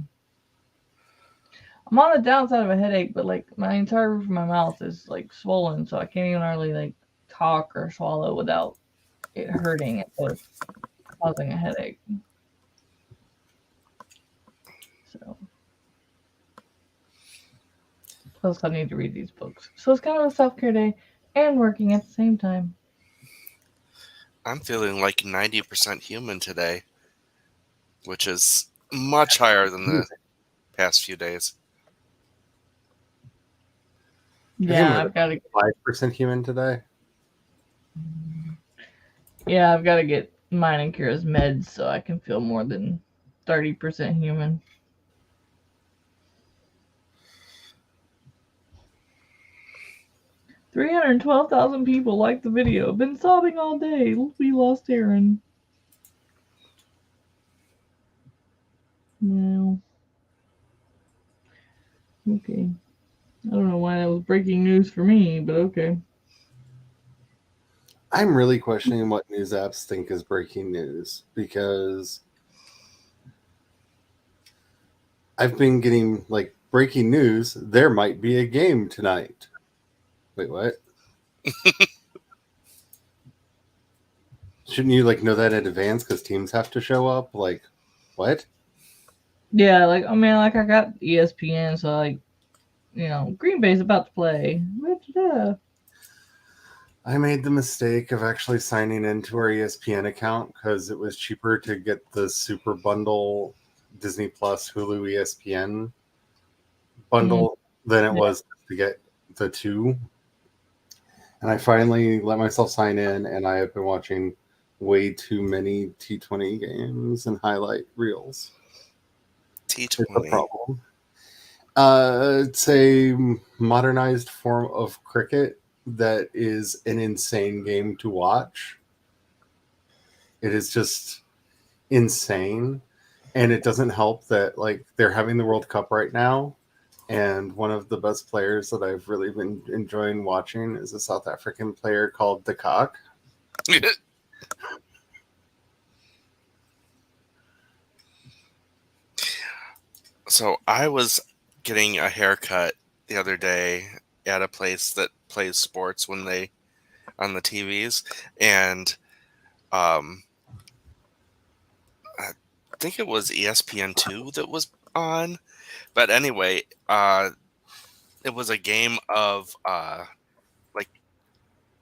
I'm on the downside of a headache, but like my entire roof of my mouth is like swollen, so I can't even hardly like talk or swallow without it hurting or causing a headache. So, plus I need to read these books. So it's kind of a self-care day and working at the same time. I'm feeling like 90% human today, which is much higher than the past few days. Yeah, I've got to 5% human today. Yeah, I've got to get mine and Kira's meds so I can feel more than 30% human. $312,000 people liked the video. Been sobbing all day. We lost Aaron. No. Okay. I don't know why that was breaking news for me, but okay. I'm really questioning what news apps think is breaking news, because I've been getting like breaking news. There might be a game tonight. Wait, what? Shouldn't you like know that in advance because teams have to show up? Like, what? Yeah, like I mean, like I got ESPN, so like, you know, Green Bay's about to play. I made the mistake of actually signing into our ESPN account because it was cheaper to get the super bundle Disney Plus Hulu ESPN bundle than it was to get the two. And I finally let myself sign in, and I have been watching way too many T20 games and highlight reels. It's a T20. problem. It's a modernized form of cricket that is an insane game to watch. It is just insane, and it doesn't help that like they're having the World Cup right now, and one of the best players that I've really been enjoying watching is a South African player called De Kock. So I was getting a haircut the other day at a place that plays sports when they on the TVs, and I think it was ESPN2 that was on. But anyway, it was a game of like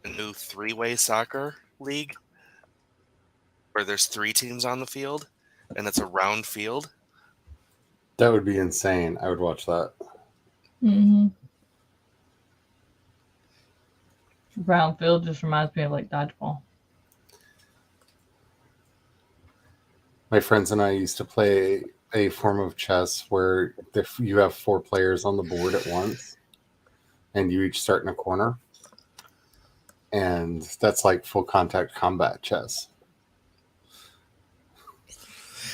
a new three-way soccer league where there's 3 teams on the field and it's a round field. That would be insane. I would watch that. Mm-hmm. Round field just reminds me of like dodgeball. My friends and I used to play a form of chess where if you have 4 players on the board at once, and you each start in a corner, and that's like full contact combat chess.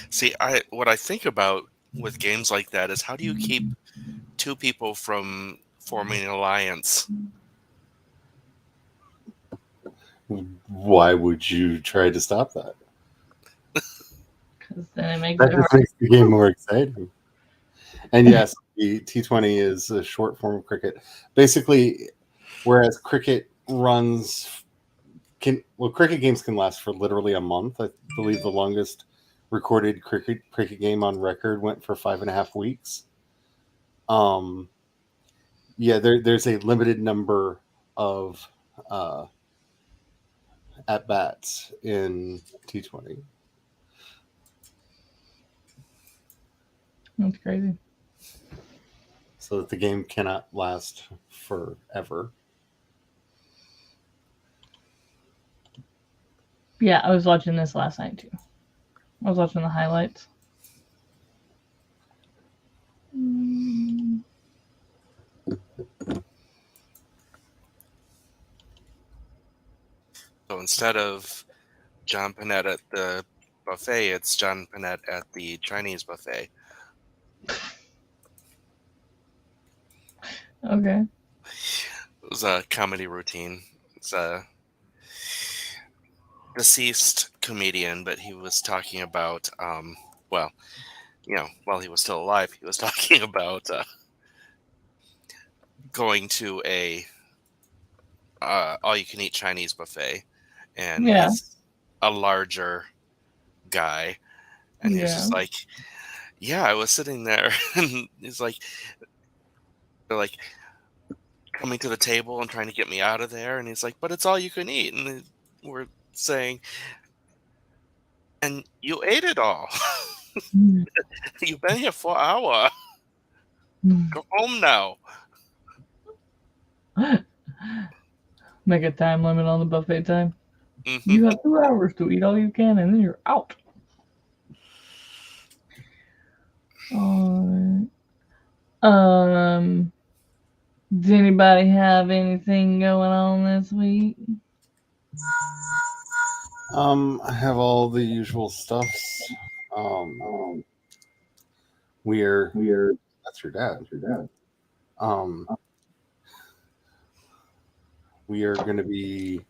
See, what I think about with games like that is how do you keep 2 people from forming an alliance? Why would you try to stop that? Because then it makes That it just hard. makes the game more exciting. And yes, the T20 is a short form of cricket. Basically, whereas cricket cricket games can last for literally a month. I believe the longest recorded cricket game on record went for 5.5 weeks. There's a limited number of at bats in T20. That's crazy. So that the game cannot last forever. Yeah, I was watching this last night too. I was watching the highlights. So instead of John Panette at the buffet, it's John Panette at the Chinese buffet. Okay. It was a comedy routine. It's a deceased comedian, but he was talking about, while he was still alive, he was talking about going to a all-you-can-eat Chinese buffet, and he's a larger guy, and he was just like, yeah, I was sitting there, and he's like, they're like coming to the table and trying to get me out of there, and he's like, but it's all you can eat, and we're saying, and you ate it all. You've been here for an hour. Go home now. Make a time limit on the buffet time. Mm-hmm. You have 2 hours to eat all you can, and then you're out. Does anybody have anything going on this week? I have all the usual stuffs. We're that's your dad. We are going to be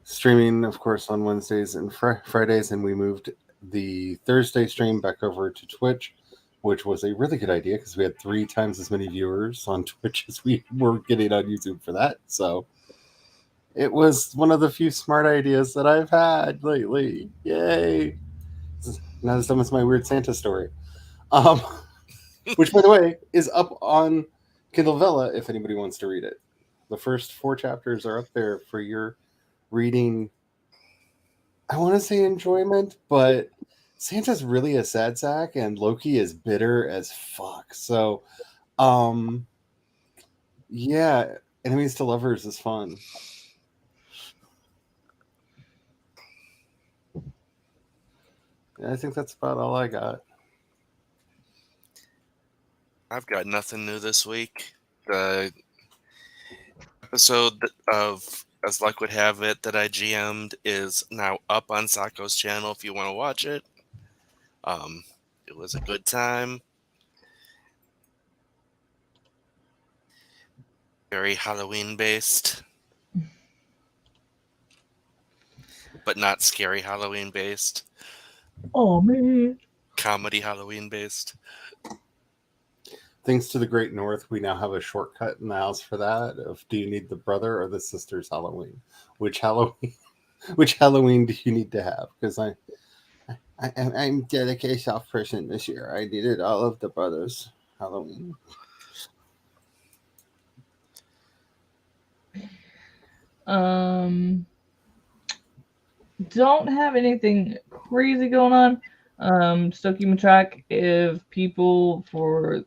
streaming, of course, on Wednesdays and Fridays, and we moved the Thursday stream back over to Twitch, which was a really good idea because we had 3 times as many viewers on Twitch as we were getting on YouTube for that. So it was one of the few smart ideas that I've had lately. Yay! Not as dumb as my weird Santa story. Which, by the way, is up on Kindle Vella if anybody wants to read it. The first 4 chapters are up there for your reading. I want to say enjoyment, but Santa's really a sad sack and Loki is bitter as fuck. So, yeah, Enemies to Lovers is fun. I think that's about all I got. I've got nothing new this week. The episode of As Luck Would Have It that I GM'd is now up on Sako's channel if you want to watch it. It was a good time. Very Halloween based. But not scary Halloween based. Oh man. Comedy Halloween based. Thanks to the Great North, we now have a shortcut in the house for that. Of do you need the brother or the sister's Halloween? Which Halloween do you need to have? Because I'm dedicated soft person this year. I needed all of the brothers' Halloween. Don't have anything crazy going on. Still keeping track of people for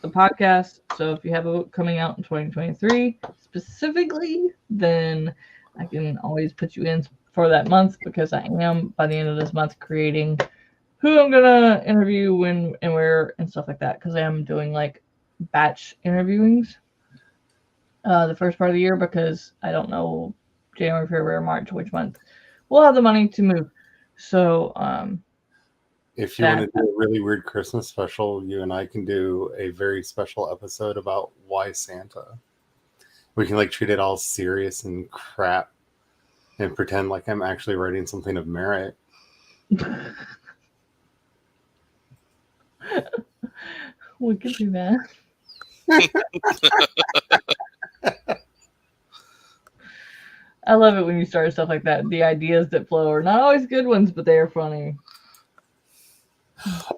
the podcast. So if you have a book coming out in 2023 specifically, then I can always put you in for that month because I am by the end of this month creating who I'm gonna interview, when and where and stuff like that, because I am doing like batch interviewings the first part of the year because I don't know January, February, March, which month we'll have the money to move. So if you want to do a really weird Christmas special, you and I can do a very special episode about why Santa. We can like treat it all serious and crap and pretend like I'm actually writing something of merit. We could do that. I love it when you start stuff like that. The ideas that flow are not always good ones, but they are funny.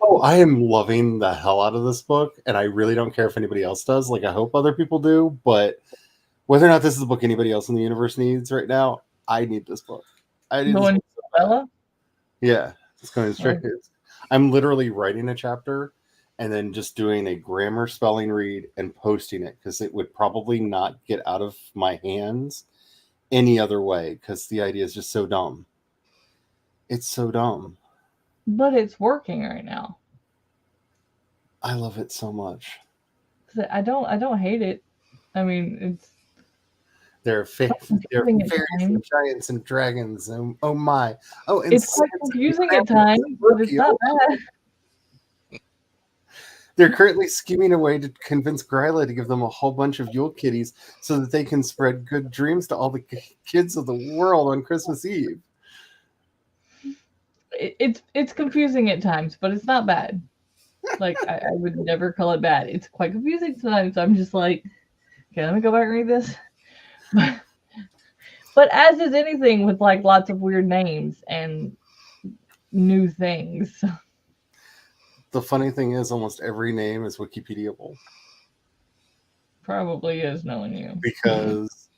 Oh, I am loving the hell out of this book, and I really don't care if anybody else does. Like, I hope other people do, but whether or not this is a book anybody else in the universe needs right now, I need this book. I need Going to Vella? Yeah, it's going straight. I'm literally writing a chapter and then just doing a grammar spelling read and posting it because it would probably not get out of my hands any other way because the idea is just so dumb. It's so dumb. But it's working right now. I love it so much. I don't hate it. I mean, it's there are fairies and giants and dragons and oh my. Oh, and it's quite confusing at times, but it's not bad. They're currently scheming a way to convince Gryla to give them a whole bunch of Yule kitties so that they can spread good dreams to all the kids of the world on Christmas Eve. It's confusing at times, but it's not bad. Like, I would never call it bad. It's quite confusing sometimes. I'm just like, okay, let me go back and read this. But as is anything with like lots of weird names and new things. The funny thing is almost every name is Wikipediable. Probably is, knowing you. Because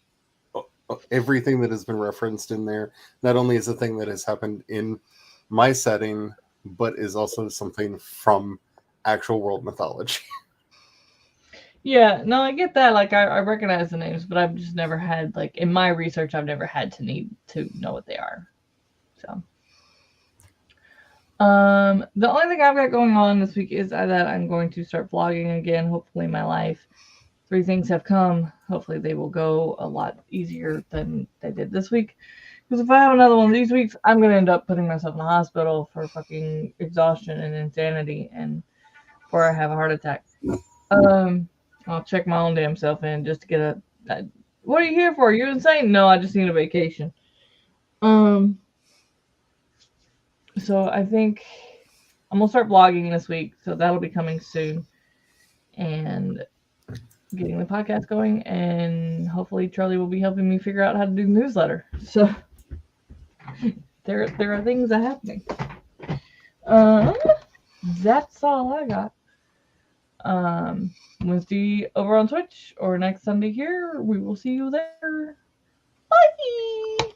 everything that has been referenced in there, not only is a thing that has happened in my setting, but is also something from actual world mythology. Yeah, no, I get that. Like, I recognize the names, but I've just never had, like, in my research, I've never had to need to know what they are. So, the only thing I've got going on this week is that I'm going to start vlogging again. Hopefully, my life. 3 things have come. Hopefully, they will go a lot easier than they did this week. Because if I have another one of these weeks, I'm going to end up putting myself in the hospital for fucking exhaustion and insanity, and before I have a heart attack. I'll check my own damn self in just to get what are you here for? You're insane. No, I just need a vacation. So I think I'm gonna start vlogging this week, so that'll be coming soon, and getting the podcast going, and hopefully Charlie will be helping me figure out how to do the newsletter. So there are things that are happening. That's all I got. Wednesday over on Twitch or next Sunday here. We will see you there. Bye.